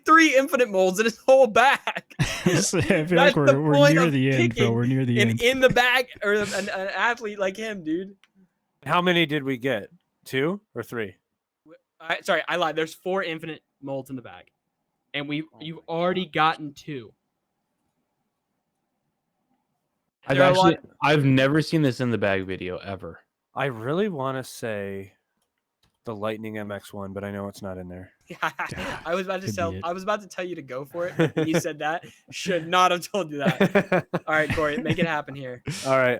3 infinite molds in his whole bag. I feel like we're near the end, bro. We're near the end. In the bag, or an athlete like him, dude. How many did we get? 2 or 3? Sorry, I lied. There's 4 infinite molds in the bag, and you've already gotten 2. I've never seen this in the bag video ever. I really want to say the Lightning MX1, but I know it's not in there. I was about to tell you to go for it. When you said that. Should not have told you that. All right, Corey, make it happen here. All right.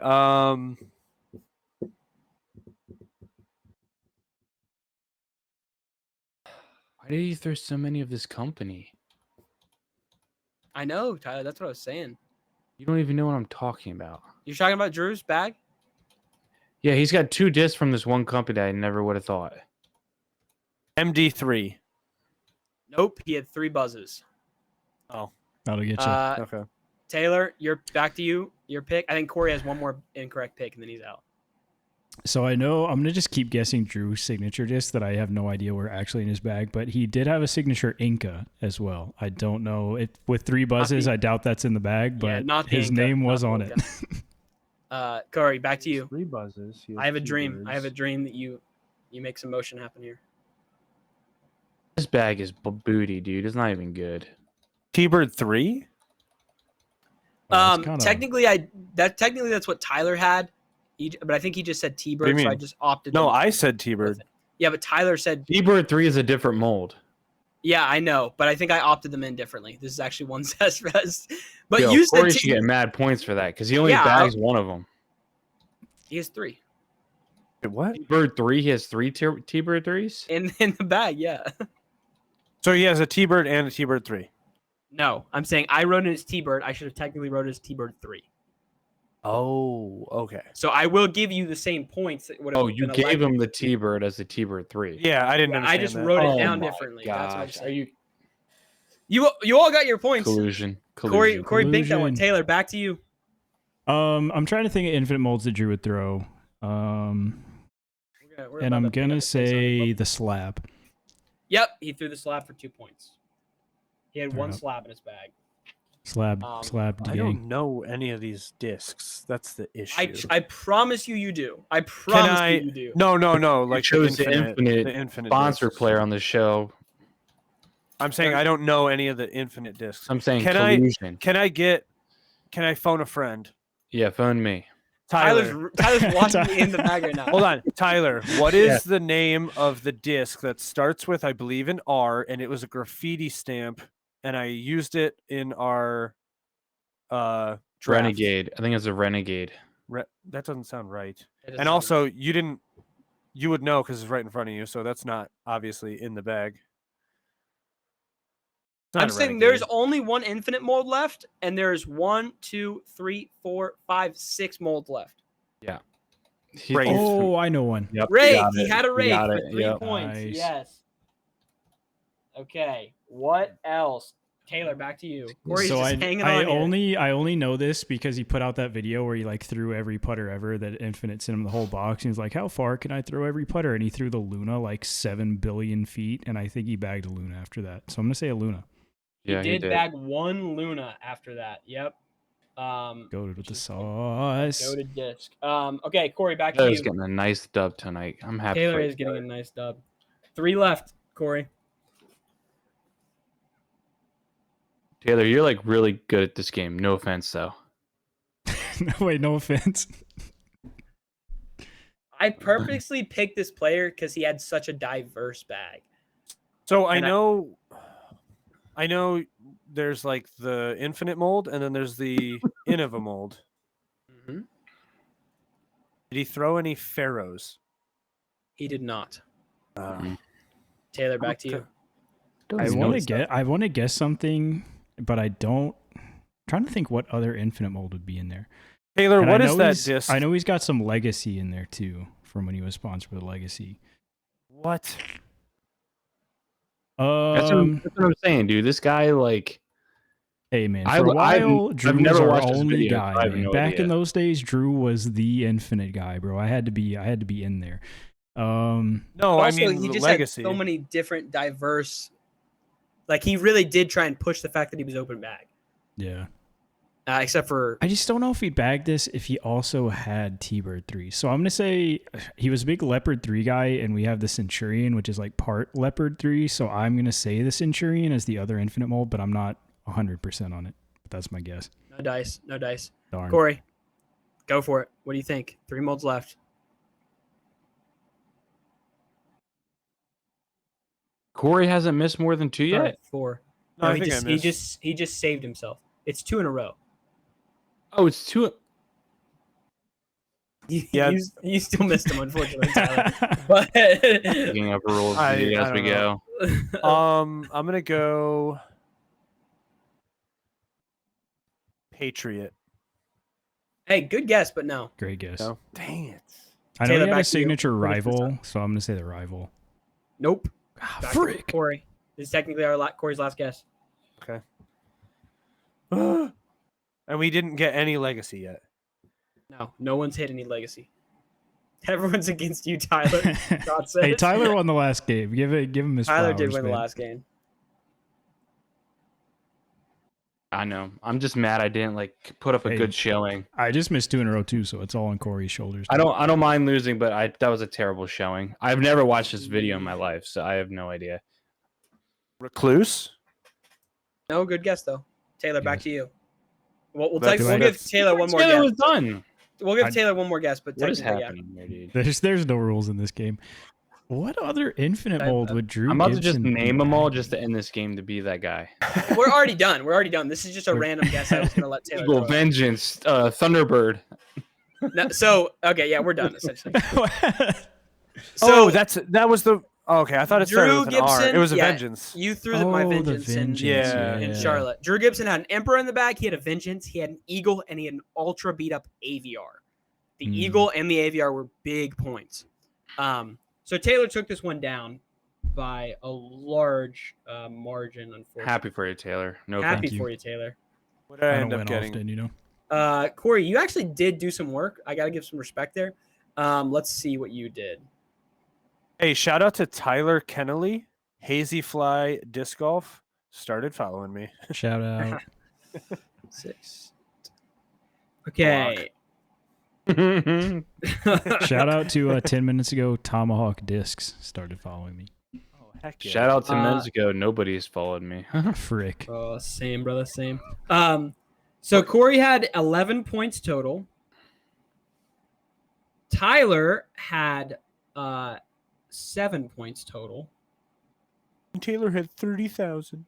Why did you throw so many of this company? I know, Tyler. That's what I was saying. You don't even know what I'm talking about. You're talking about Drew's bag? Yeah, he's got 2 discs from this one company I never would have thought. MD3. Nope, he had 3 buzzes. Oh, That'll get you. okay. Taylor, you're back to you. Your pick. I think Corey has one more incorrect pick, and then he's out. So I know I'm gonna just keep guessing Drew's signature disc that I have no idea were actually in his bag, but he did have a signature Inca as well. I don't know if with 3 buzzes. I doubt that's in the bag, but not his Inca, name was on it. Corey, back to you. 3 buzzes. I have a dream. I have a dream that you make some motion happen here. This bag is booty, dude. It's not even good. T-Bird 3? Technically that's what Tyler had. But I think he just said T-Bird, so I just opted. No, I said T-Bird. Yeah, but Tyler said T-Bird 3 is a different mold. Yeah, I know, but I think I opted them in differently. This is actually one Zest. But Yo, you Corey said should get mad points for that because he only bags one of them. He has 3. Wait, what? T-Bird 3, he has 3 T-Bird 3s? In the bag, yeah. So he has a T-Bird and a T-Bird 3. No, I'm saying I wrote it as T-Bird. I should have technically wrote it as T-Bird 3. Oh, okay. So I will give you the same points. Oh, you gave him the T-Bird as the T-Bird 3. Yeah, I didn't understand I just that. wrote it down differently. Gosh. That's what I'm saying. Are You all got your points. Collusion. Corey binked that one. Taylor, back to you. I'm trying to think of infinite molds that Drew would throw. And I'm gonna say the slab. Yep, he threw the slab for 2 points. He had one Yep. slab in his bag. Slab. I don't know any of these discs. That's the issue. I promise you do. I promise you do. No. Like chose the infinite sponsor discs. player on the show. I'm saying I don't know any of the infinite discs. I'm saying collusion. Can I phone a friend? Yeah, phone me. Tyler's watching me in the bag right now. Hold on, Tyler. What is the name of the disc that starts with, I believe, an R, and it was a graffiti stamp, and I used it in our draft. Renegade. I think it's a Renegade. That doesn't sound right. And also, you would know because it's right in front of you, so that's not obviously in the bag. I'm saying there's only one infinite mold left, and there's 1, 2, 3, 4, 5, 6 molds left. Yeah. I know one. Yep, Ray, he had a Ray for it. 3 points. Nice. Yes. Okay. What else? Taylor, back to you. Corey's just hanging on here. I only know this because he put out that video where he like threw every putter ever that Infinite sent him the whole box. And he was like, "How far can I throw every putter?" And he threw the Luna like 7 billion feet, and I think he bagged a Luna after that. So I'm gonna say a Luna. Yeah, he did bag 1 Luna after that. Yep. Goated with the sauce. Goated disc. Okay, Corey, back to you. Taylor's getting a nice dub tonight. I'm happy. Taylor is getting a nice dub. 3 left, Corey. Taylor, you're like really good at this game. No offense, though. Wait, no offense. I purposely picked this player because he had such a diverse bag. So I know there's like the infinite mold, and then there's the Innova mold. Mm-hmm. Did he throw any pharaohs? He did not. Taylor, back to you. I want to guess something, but I don't. I'm trying to think what other infinite mold would be in there. Taylor, what is that disc? I know he's got some legacy in there too, from when he was sponsored with Legacy. What? That's what I'm saying, dude. This guy, like, hey man, for a while, Drew I've never was watched our his only videos, guy. no Back idea. in those days, Drew was the infinite guy, bro. I had to be in there. No, also, I mean he the just legacy. had so many different diverse. Like he really did try and push the fact that he was open bag. Yeah. Except for I just don't know if he bagged this if he also had T-Bird 3. So I'm going to say he was a big Leopard 3 guy, and we have the Centurion, which is like part Leopard 3. So I'm going to say the Centurion as the other infinite mold, but I'm not 100% on it. But that's my guess. No dice. Darn. Corey, go for it. What do you think? 3 molds left. Corey hasn't missed more than 2 yet. Right, 4. No, I he think I missed. he just saved himself. It's 2 in a row. Oh, it's 2. Yeah. You still missed him, unfortunately, Tyler. But Picking up rules as we go. I'm gonna go Patriot. Hey, good guess, but no. Great guess. No. Dang it. I know Taylor, he had back a to you. signature Finish this rival, up. so I'm gonna say the rival. Nope. Ah, Back to frick. Corey. This is technically Corey's last guess. Okay. And we didn't get any legacy yet. No one's hit any legacy. Everyone's against you, Tyler. God says. Hey, Tyler won the last game. Give him his Tyler flowers, did win man. the last game. I know. I'm just mad I didn't put up a good showing. I just missed 2 in a row too, so it's all on Corey's shoulders. I don't mind losing, but that was a terrible showing. I've never watched this video in my life, so I have no idea. Recluse? No, good guess though. Taylor, back to you. We'll That's- give Taylor one more Taylor guess. was done. We'll give Taylor one more guess, but What is technically, happening here, dude? There's no rules in this game. What other infinite mold would Drew I'm about to just Gibson name be them all back just to in? end this game to be that guy. We're already done. This is just a random guess. I was gonna let Taylor. Eagle, throw out. Vengeance, Thunderbird. No, so okay, yeah, we're done essentially. So that was the. Oh, okay, I thought it started Drew with an R. Gibson, It was a yeah. vengeance. You threw my vengeance, in Charlotte. Drew Gibson had an Emperor in the bag. He had a Vengeance. He had an Eagle, and he had an ultra beat up AVR. The Eagle and the AVR were big points. So Taylor took this one down by a large margin. Unfortunately, Happy for you, Taylor. No, happy thank for you, Taylor. What did I I end don't up win getting? often, you know. Corey, you actually did do some work. I got to give some respect there. Let's see what you did. Hey, shout out to Tyler Kennelly, Hazy Fly Disc Golf. Started following me. Shout out. 6. Okay. Shout out to 10 minutes ago, Tomahawk Discs started following me. Oh, heck yeah. Shout out to minutes ago. Nobody's followed me. Frick. Oh, same, brother, same. So Corey had 11 points total. Tyler had 7 points total. Taylor had 30,000.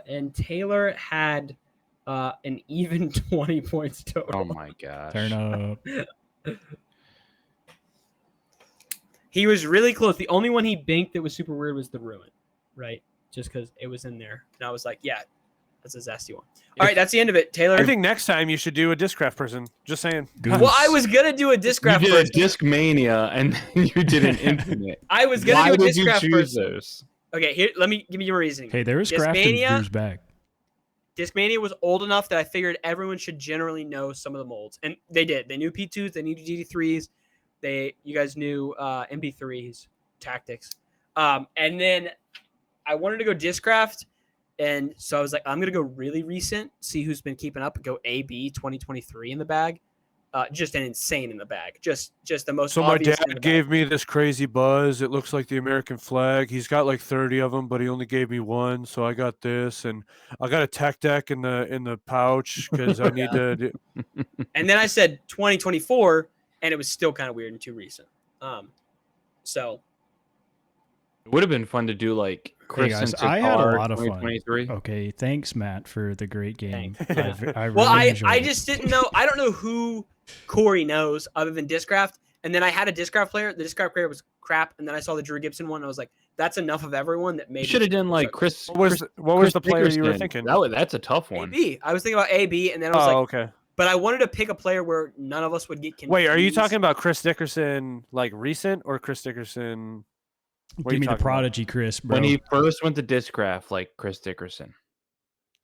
And Taylor had an even 20 points total. Oh my gosh. Turn up. He was really close. The only one he banked that was super weird was the Ruin, right? Just because it was in there. And I was like, yeah, that's a zesty one. All right, that's the end of it. Taylor. I think next time you should do a Discraft person. Just saying. Goose. Well, I was going to do a Discraft You did person. a Disc Mania, and then you did an Infinite. I was going Why to do a did you Discraft choose person. those? Okay, here, let me give you your reasoning. Hey, there was Craft in Drew's bag. Discmania was old enough that I figured everyone should generally know some of the molds, and they did. They knew P2s, they knew GD3s, you guys knew MB3s, tactics, and then I wanted to go Discraft, and so I was like, I'm gonna go really recent, see who's been keeping up, and go AB 2023 in the bag. Just an insane in the bag. Just the most. So my obvious in the dad bag. gave me this crazy buzz. It looks like the American flag. He's got like 30 of them, but he only gave me one. So I got this, and I got a tech deck in the pouch because I need to. And then I said 2024, and it was still kind of weird and too recent. So It would have been fun to do like Hey Chris guys, and I had a Cigar lot of fun. 2023. Okay, thanks Matt for the great game. Thanks. I really well, enjoyed I it. just didn't know. I don't know who Corey knows other than Discraft. And then I had a Discraft player. The Discraft player was crap. And then I saw the Drew Gibson one. And I was like, that's enough of everyone that maybe You should have done like Chris. What was the player you were Dickerson. thinking? That's a tough one. AB. I was thinking about AB, and then I was Oh, like, okay. but I wanted to pick a player where none of us would get confused. Wait, are you talking about Chris Dickerson like recent or Chris Dickerson? What are Give you me the talking about? prodigy, Chris, bro. When he first went to Discraft, like Chris Dickerson.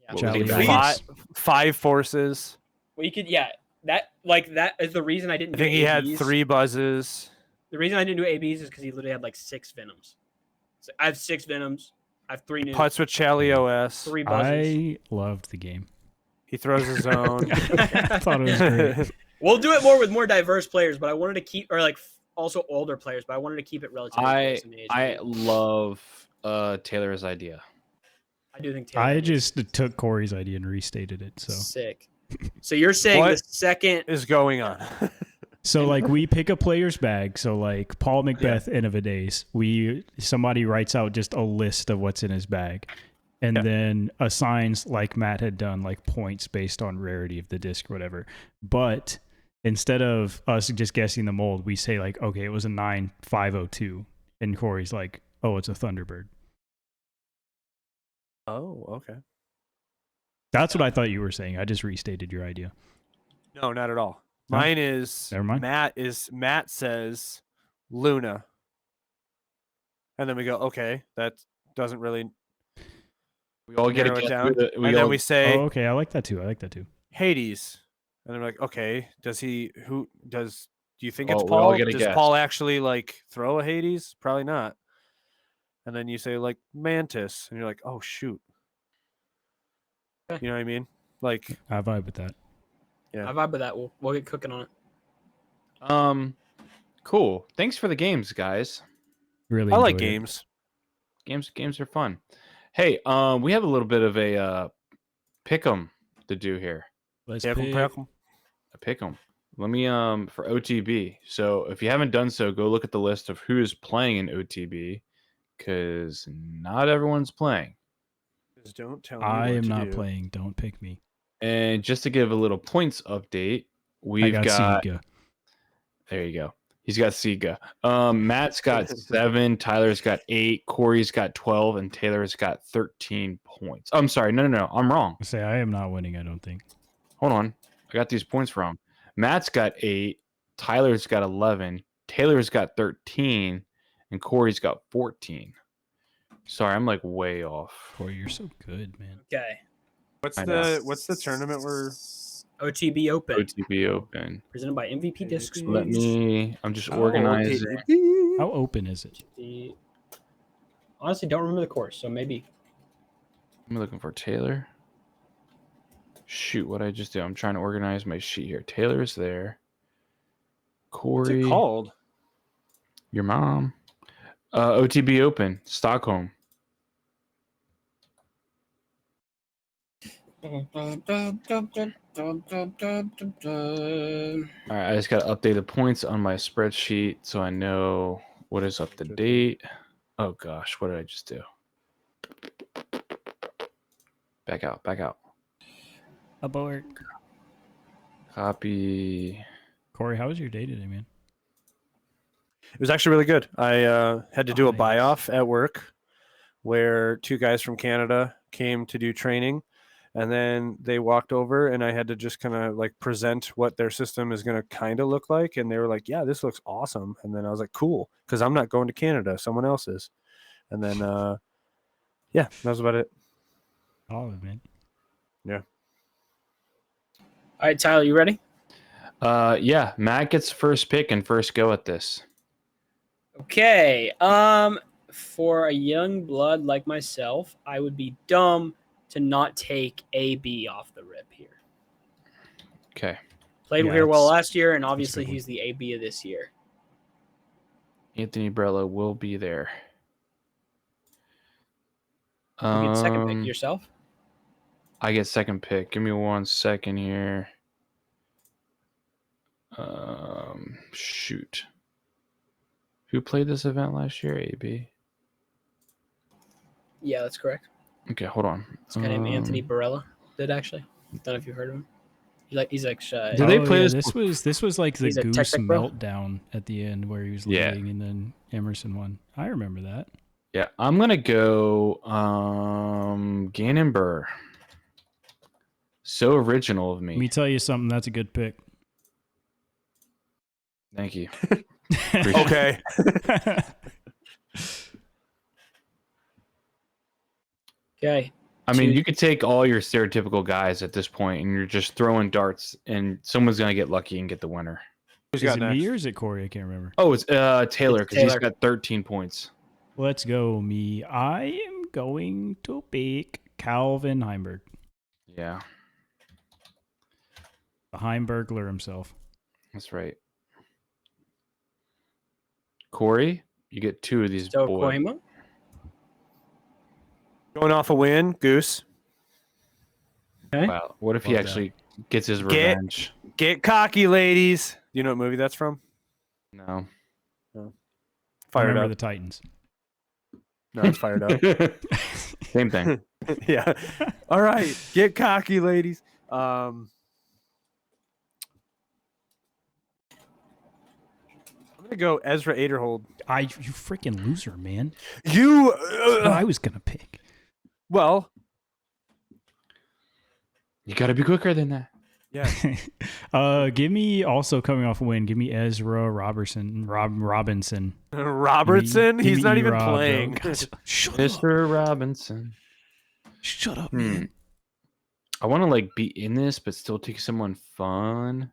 Yeah. What was he Charlie back? Five forces. Well, you could, yeah. That is the reason I didn't. I think do he had ABs. 3 buzzes. The reason I didn't do ABs is because he literally had like 6 Venoms. So I have 6 Venoms. I have 3 new. Putts with Chally OS. 3 buzzes. I loved the game. He throws his own. I thought it was great. We'll do it more with more diverse players, but I wanted to keep, or like also older players, but I wanted to keep it relatively close in age. I love Taylor's idea. I do think Taylor I is just took Corey's idea and restated it. sick. So you're saying What? the second? is going on. So like we pick a player's bag. So like Paul Macbeth, end of a days. Somebody writes out just a list of what's in his bag, and then assigns, like Matt had done, like points based on rarity of the disc, or whatever. But instead of us just guessing the mold, we say like, okay, it was a 9502, and Corey's like, oh, it's a Thunderbird. Oh, okay. That's what I thought you were saying. I just restated your idea. No, not at all. Mine is Never mind. Matt says Luna. And then we go, okay, that doesn't really We all get narrow a it guess. down. We And then all, we say Oh, okay. I like that too. Hades. And they're like, okay, do you think it's we all Paul? get a Does guess. Paul actually like throw a Hades? Probably not. And then you say like Mantis, and you're like, oh shoot. You know what I mean? Like, I vibe with that. yeah. I vibe with that. We'll get cooking on it. Cool. Thanks for the games, guys. Really, I like enjoyed it. games. Games are fun. Hey, we have a little bit of a pick 'em to do here. Let's Pick 'em, pick. pick 'em. A pick 'em. Let me for OTB. So if you haven't done so, go look at the list of who is playing in OTB, because not everyone's playing. Just don't tell me I what am to not do. playing. Don't pick me. And just to give a little points update, I we've got Siga. There you go. He's got Siga. Matt's got 7, Tyler's got 8, Corey's got 12, and Taylor's got 13 points. I'm sorry. No. I'm wrong. I say I am not winning. I don't think. Hold on. I got these points wrong. Matt's got 8, Tyler's got 11, Taylor's got 13, and Corey's got 14. Sorry, I'm like way off. Corey, you're so good, man. Okay. What's I know. the tournament we're OTB Open. OTB Open. Presented by MVP Discs. I'm just organizing. How open is it? Honestly, don't remember the course, so maybe. I'm looking for Taylor. Shoot, what I just do? I'm trying to organize my sheet here. Taylor's there. What's Corey. it called? Your mom. OTB Open, Stockholm. All right, I just got to update the points on my spreadsheet so I know what is up to date. Oh gosh, what did I just do? Back out. Abort. Copy. Corey, how was your day today, man? It was actually really good. I had to do a Nice. buy-off at work where 2 guys from Canada came to do training, and then they walked over and I had to just kind of like present what their system is going to kind of look like. And they were like, yeah, this looks awesome. And then I was like, cool, because I'm not going to Canada. Someone else is. And then, yeah, that was about it. Oh, man. Yeah. All right, Tyler, you ready? Yeah, Matt gets first pick and first go at this. Okay. For a young blood like myself, I would be dumb to not take AB off the rip here. Okay. Played Yeah, here well that's- last year, and that's a obviously good one. he's the AB of this year. Anthony Brello will be there. You get second pick yourself. I get second pick. Give me 1 second here. Shoot. Who played this event last year? AB. Yeah, that's correct. Okay, hold on. This guy named Anthony Barella did actually. I don't know if you've heard of him. He's like Did they play yeah, this? This was like the He's a Goose tech bro. meltdown at the end where he was Yeah. leading and then Emerson won. I remember that. Yeah, I'm gonna go Gannon Burr. So original of me. Let me tell you something. That's a good pick. Thank you. Okay. Okay. I mean, you could take all your stereotypical guys at this point, and you're just throwing darts, and someone's gonna get lucky and get the winner. Who's Is got it next? me or is it Corey? I can't remember. Oh, it's Taylor, because he's Taylor. got 13 points. Let's go, me. I am going to pick Calvin Heimberg. Yeah, The Heimbergler himself. that's right. Corey, you get 2 of these So boys. Koima. Going off a win, Goose. Okay. Wow, what if he Love that. actually gets his Get- revenge? Get cocky, ladies. Do you know what movie that's from? No. Fired Remember Up. the Titans. No, it's Fired Up. Same thing. Yeah. All right. Get cocky, ladies. I'm gonna go Ezra Aderhold. You freaking loser, man. You. That's what I was gonna pick. Well, You got to be quicker than that. Yeah. Give me also coming off a win. Give me Ezra Robinson. Robinson. Robertson? Give He's me not even E-Rob, bro. playing. God, shut up. Mr. Robinson. Shut up, man. I want to like be in this, but still take someone fun.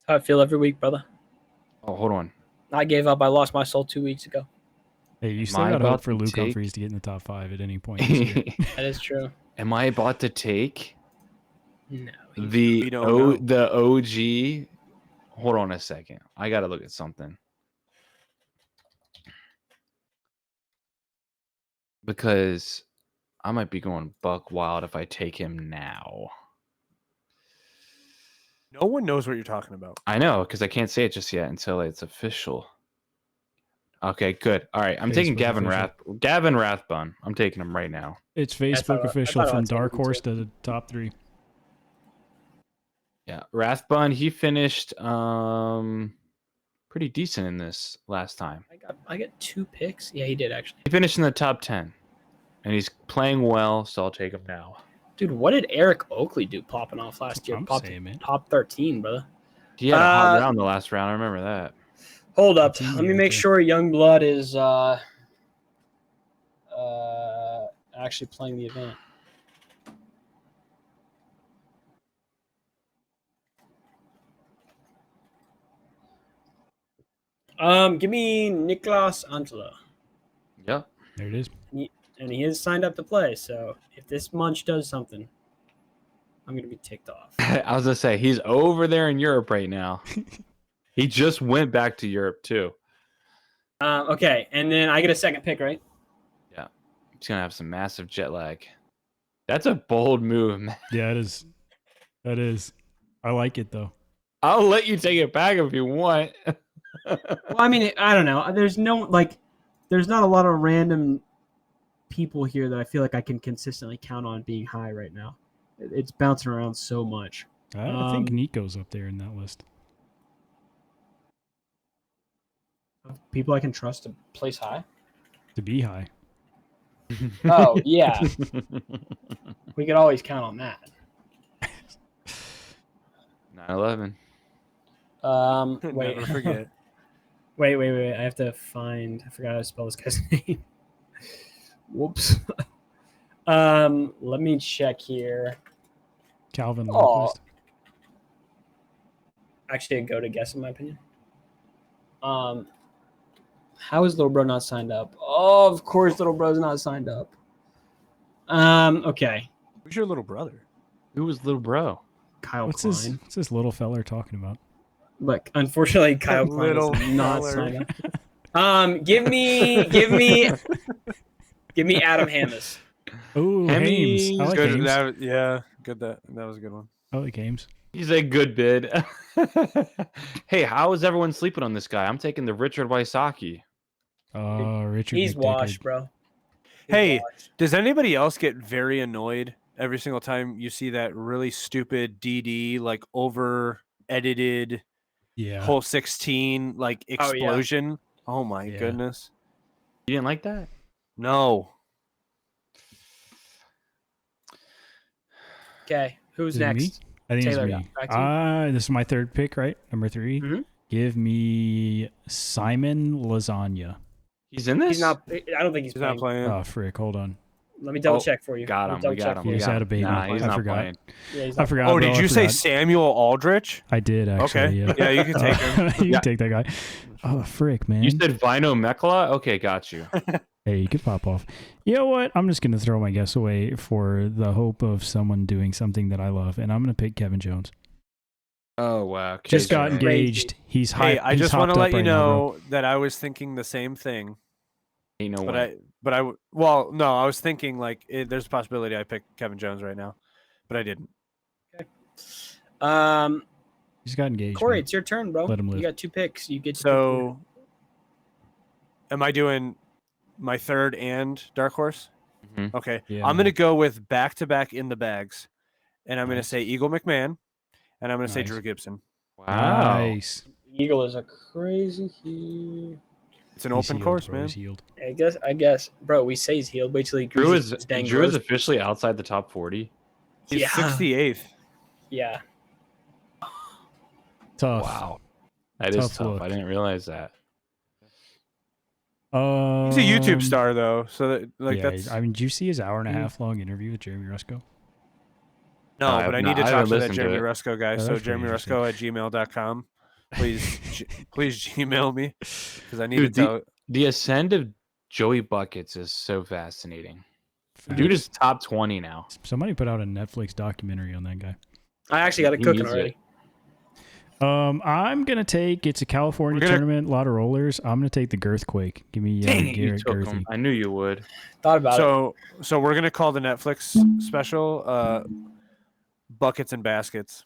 How I feel every week, brother. Oh, hold on. I gave up. I lost my soul 2 weeks ago. Hey, you Am still I got hope about for to Luke take- Humphreys to get in the top 5 at any point this year. That is true. Am I about to take No. the don't know. the OG? Hold on a second. I got to look at something. Because I might be going buck wild if I take him now. No one knows what you're talking about. I know, because I can't say it just yet until it's official. Okay, good. All right, I'm taking Facebook Gavin official. Gavin Rathbun. I'm taking him right now. It's I Facebook thought official I from would take Dark him Horse too. to the top 3. Yeah, Rathbun, he finished pretty decent in this last time. I got 2 picks. Yeah, he did actually. He finished in the top 10. And he's playing well, so I'll take him now. Dude, what did Eric Oakley do popping off last year? I'm Popped saying, man. top 13, brother. He had a hot round the last round. I remember that. Hold up. Continue Let me right make there. sure Youngblood is actually playing the event. Give me Niklas Antela. Yep. There it is. And he is signed up to play, so if this munch does something, I'm gonna be ticked off. I was gonna say he's over there in Europe right now. He just went back to Europe too. Okay, and then I get a second pick, right? Yeah, he's gonna have some massive jet lag. That's a bold move, man. Yeah, it is. That is. I like it, though. I'll let you take it back if you want. Well, I mean, I don't know. There's not a lot of random people here that I feel like I can consistently count on being high right now. It's bouncing around so much. I think Nico's up there in that list. People I can trust to place high. To be high. Oh yeah, we could always count on that. 9/11. Wait, Never forget. wait. I have to find. I forgot how to spell this guy's name. Whoops. Let me check here. Calvin Oh. Lundquist. Actually, a go to guess in my opinion. How is little bro not signed up? Oh, of course, little bro's not signed up. Okay. Who's your little brother? Who was little bro? Kyle What's Klein. this little feller talking about? Look, unfortunately, Kyle Klein Little is not feller. signed up. Give me Adam Hammis. Oh, Hames. I like Good. Hames. Good. That was a good one. I like Hames. He's a good bid. Hey, how is everyone sleeping on this guy? I'm taking the Richard Wysocki. Richard. He's McDickard. washed, bro. He's Hey, washed. does anybody else get very annoyed every single time you see that really stupid DD, like over edited Yeah. hole 16, like Oh, yeah. explosion? Oh my Yeah. goodness. You didn't like that? No. Okay, who's Is it me? next? I think Taylor, it's yeah. me. Back to you. This is my third pick, right? Number 3. Mhm. Give me Simon Lasagna. He's in this? He's not. I don't think he's He's not playing. playing. Oh, frick. Hold on. Let me double Oh, check for you. Got Let me him. double We got check him. for You We just got had him. a baby. Nah, he's I not forgot. playing. Yeah, he's I not forgot. Oh, bro, did I you say forgot. Samuel Aldrich? I did, actually. Okay. Yeah. Yeah, you can take him. You Yeah. can take that guy. Oh, frick, man. You said Vino Mekla? Okay, got you. Hey, you could pop off. You know what? I'm just going to throw my guess away for the hope of someone doing something that I love, and I'm going to pick Kevin Jones. Oh, wow. Just got Crazy. engaged. He's Hey, hyped. I He's just want hopped to up let you right now, bro. know that I was thinking the same thing. Ain't no But way. I was thinking like there's a possibility I picked Kevin Jones right now, but I didn't. He's got engaged. Corey, man. it's your turn, bro. Let him live. You got 2 picks. You get to So, am I doing my third and dark horse? Mhm. Okay, Yeah, I'm man. gonna go with back-to-back in the bags, and I'm gonna Nice. say Eagle McMahon, and I'm gonna say Nice. Drew Gibson. Wow. Nice. Eagle is a crazy heel. It's an He's open healed, course, bro. man. He's healed. I guess, bro. We say he's healed. Wait till he Drew greases is his dang Drew is growth. officially outside the top 40. He's Yeah. 68th. Yeah. Tough. Wow. That is Tough tough. look. I didn't realize that. He's a YouTube star though, so that that's. I mean, did you see his hour and a half long interview with Jeremy Rusko? No, but I need to I talk haven't to that listened to Jeremy it. Rusko guy. Oh, So that's pretty jeremyrusko@gmail.com. Please Gmail me because I need to Dude, tell. the ascend of Joey Buckets is so fascinating. Facts. Dude is top 20 now. Somebody put out a Netflix documentary on that guy. I actually got it He cooking needs already. I'm gonna take. It's a California tournament, a lot of rollers. I'm gonna take the Girthquake. Give me Dang it, you Garrett took Girthy. him. I knew you would. Thought about it. So we're gonna call the Netflix special Buckets and Baskets.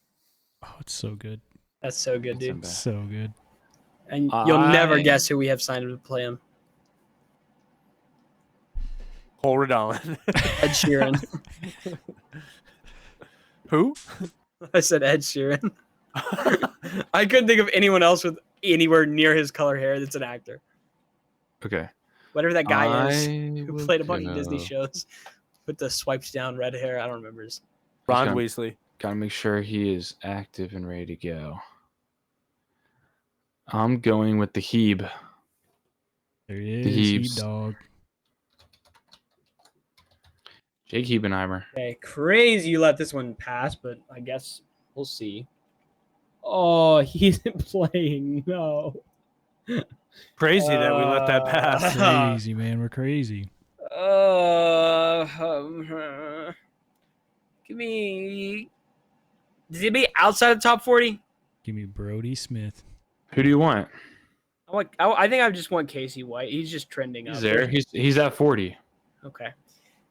Oh, it's so good. That's so good, dude. So good. And you'll never guess who we have signed up to play him. Cole Redolin. Ed Sheeran. Who? I said Ed Sheeran. I couldn't think of anyone else with anywhere near his color hair that's an actor. Okay. Whatever that guy is who will played a bunch of go. Disney shows with the swiped down red hair. I don't remember his. Ron Weasley. Gotta make sure he is active and ready to go. I'm going with the Hebe. There he The is. Hebes. Heeb dog. Jake Hebenheimer. Okay, crazy you let this one pass, but I guess we'll see. Oh, he's playing. No. Crazy that we let that pass. Crazy, man. We're crazy. Give me. Does he be outside the top 40? Give me Brody Smith. Who do you want? I think I just want Casey White. He's just trending up. He's there. He's at 40. Okay.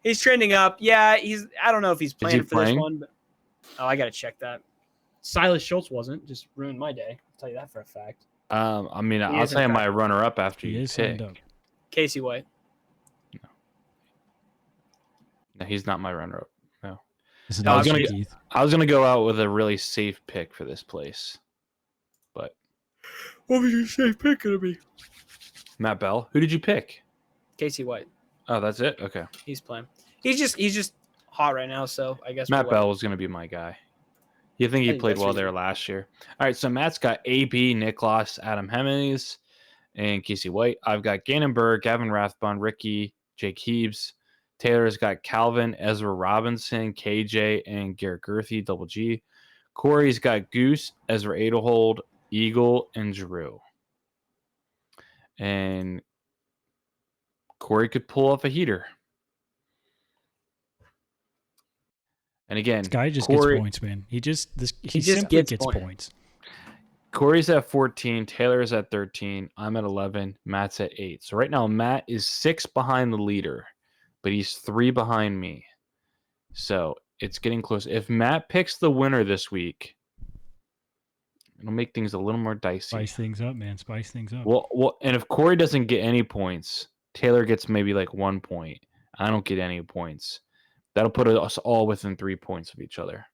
He's trending up. Yeah, I don't know if he's playing for playing? this one, but I gotta check that. Silas Schultz wasn't. Just ruined my day. I'll tell you that for a fact. I mean, He I'll is say in my fact. runner-up after He you is signed pick. up. Casey White. No, he's not my runner-up. No. This is I was not gonna Keith. I was gonna go out with a really safe pick for this place, but What was your safe pick gonna be? Matt Bell. Who did you pick? Casey White. Oh, that's it. Okay. He's playing. He's just hot right now, so I guess Matt we'll Bell was gonna be my guy. You think he I think played that's well reasonable. there last year? All right, so Matt's got AB, Niklas, Adam Hemmings, and Casey White. I've got Gannonberg, Gavin Rathbun, Ricky, Jake Heaves. Taylor's got Calvin, Ezra Robinson, KJ, and Garrett Girthy, double G. Corey's got Goose, Ezra Adelhold, Eagle, and Drew. And Corey could pull off a heater. And again, This guy just Corey, gets points, man. He just just simply gets gets points. points. Corey's at 14, Taylor's at 13, I'm at 11, Matt's at 8. So right now, Matt is 6 behind the leader, but he's 3 behind me. So it's getting close. If Matt picks the winner this week, it'll make things a little more dicey. Spice things up, man. Spice things up. Well, and if Corey doesn't get any points, Taylor gets maybe like 1 point. I don't get any points. That'll put us all within 3 points of each other.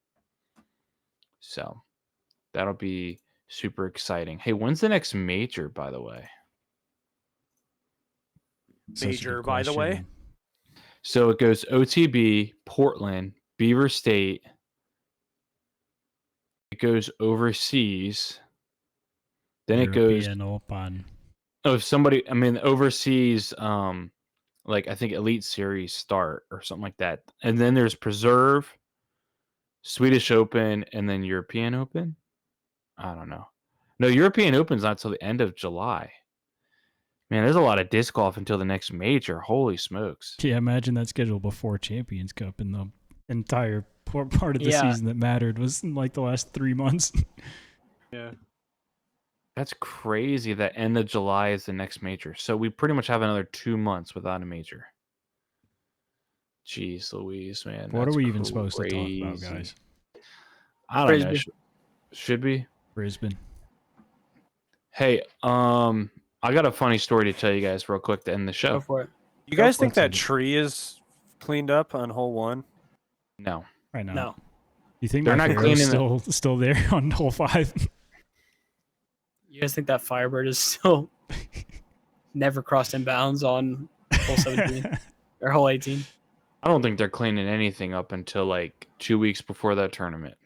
So that'll be super exciting. Hey, when's the next major, by the way? Such a Major, good by the question, way. man. So it goes OTB, Portland, Beaver State. It goes overseas. Then it goes. European Open. Oh, somebody. I mean, overseas. Like I think Elite Series start or something like that. And then there's Preserve, Swedish Open, and then European Open. I don't know. No, European Open's not till the end of July. Man, there's a lot of disc golf until the next major. Holy smokes. Yeah, imagine that schedule before Champions Cup and the entire part of the season that mattered was in like the last 3 months. Yeah. That's crazy that end of July is the next major. So we pretty much have another 2 months without a major. Jeez Louise, man. What are that's we even supposed to talk about, crazy. guys? I don't know. Should be. Brisbane. Hey, I got a funny story to tell you guys real quick to end the Go show. for it. You guys think Let's that see. tree is cleaned up on hole 1? No. Right now. No. You think They're my not Pharaoh's cleaning still there on hole 5? You guys think that Firebird is still never crossed in bounds on hole 17 or hole 18? I don't think they're cleaning anything up until like 2 weeks before that tournament.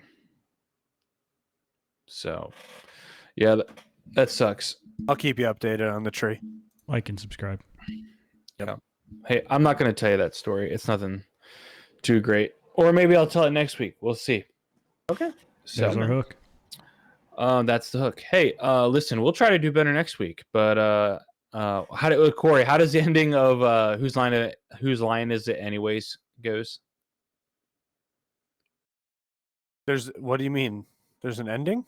So, yeah, that sucks. I'll keep you updated on the tree. Like and subscribe. Yeah. Hey, I'm not going to tell you that story. It's nothing too great. Or maybe I'll tell it next week. We'll see. Okay. So, There's our hook. That's the hook. Hey, listen, we'll try to do better next week. But Corey, how does the ending of whose line is it anyways goes? What do you mean? There's an ending?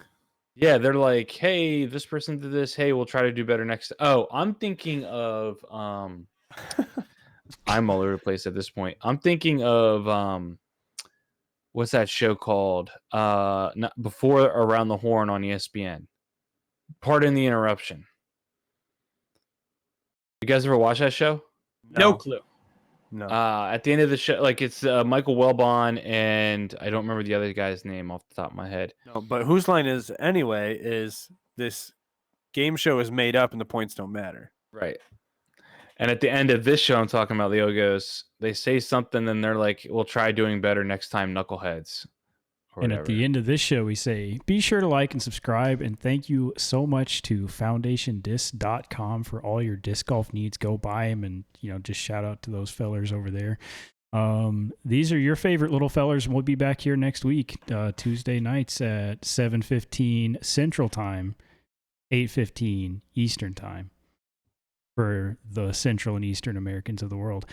Yeah, they're like, hey, this person did this. Hey, we'll try to do better next. Oh, I'm thinking of I'm all over the place at this point. I'm thinking of what's that show called? Before Around the Horn on ESPN. Pardon the interruption. You guys ever watch that show? No clue. No. At the end of the show, like it's Michael Welbon and I don't remember the other guy's name off the top of my head. No, but whose line is anyway is this game show is made up and the points don't matter. Right. And at the end of this show I'm talking about, Leo goes, they say something and they're like, we'll try doing better next time, knuckleheads. And at the end of this show, we say, be sure to like and subscribe. And thank you so much to foundationdisc.com for all your disc golf needs. Go buy them and, just shout out to those fellers over there. These are your favorite little fellers. And we'll be back here next week, Tuesday nights at 7:15 Central Time, 8:15 Eastern Time for the Central and Eastern Americans of the world.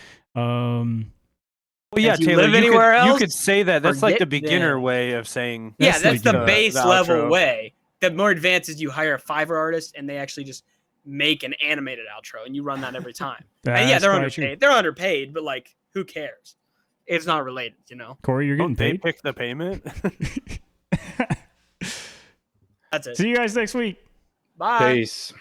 Well, yeah, if you Taylor, live anywhere else, you could say that. That's like the forget beginner them. way of saying. Yeah, that's like the base level outro. way. The more advanced is you hire a Fiverr artist and they actually just make an animated outro and you run that every time. And yeah, they're underpaid. They're underpaid, but like, who cares? It's not related, Corey, you're getting Don't they paid? pick the payment? That's it. See you guys next week. Bye. Peace.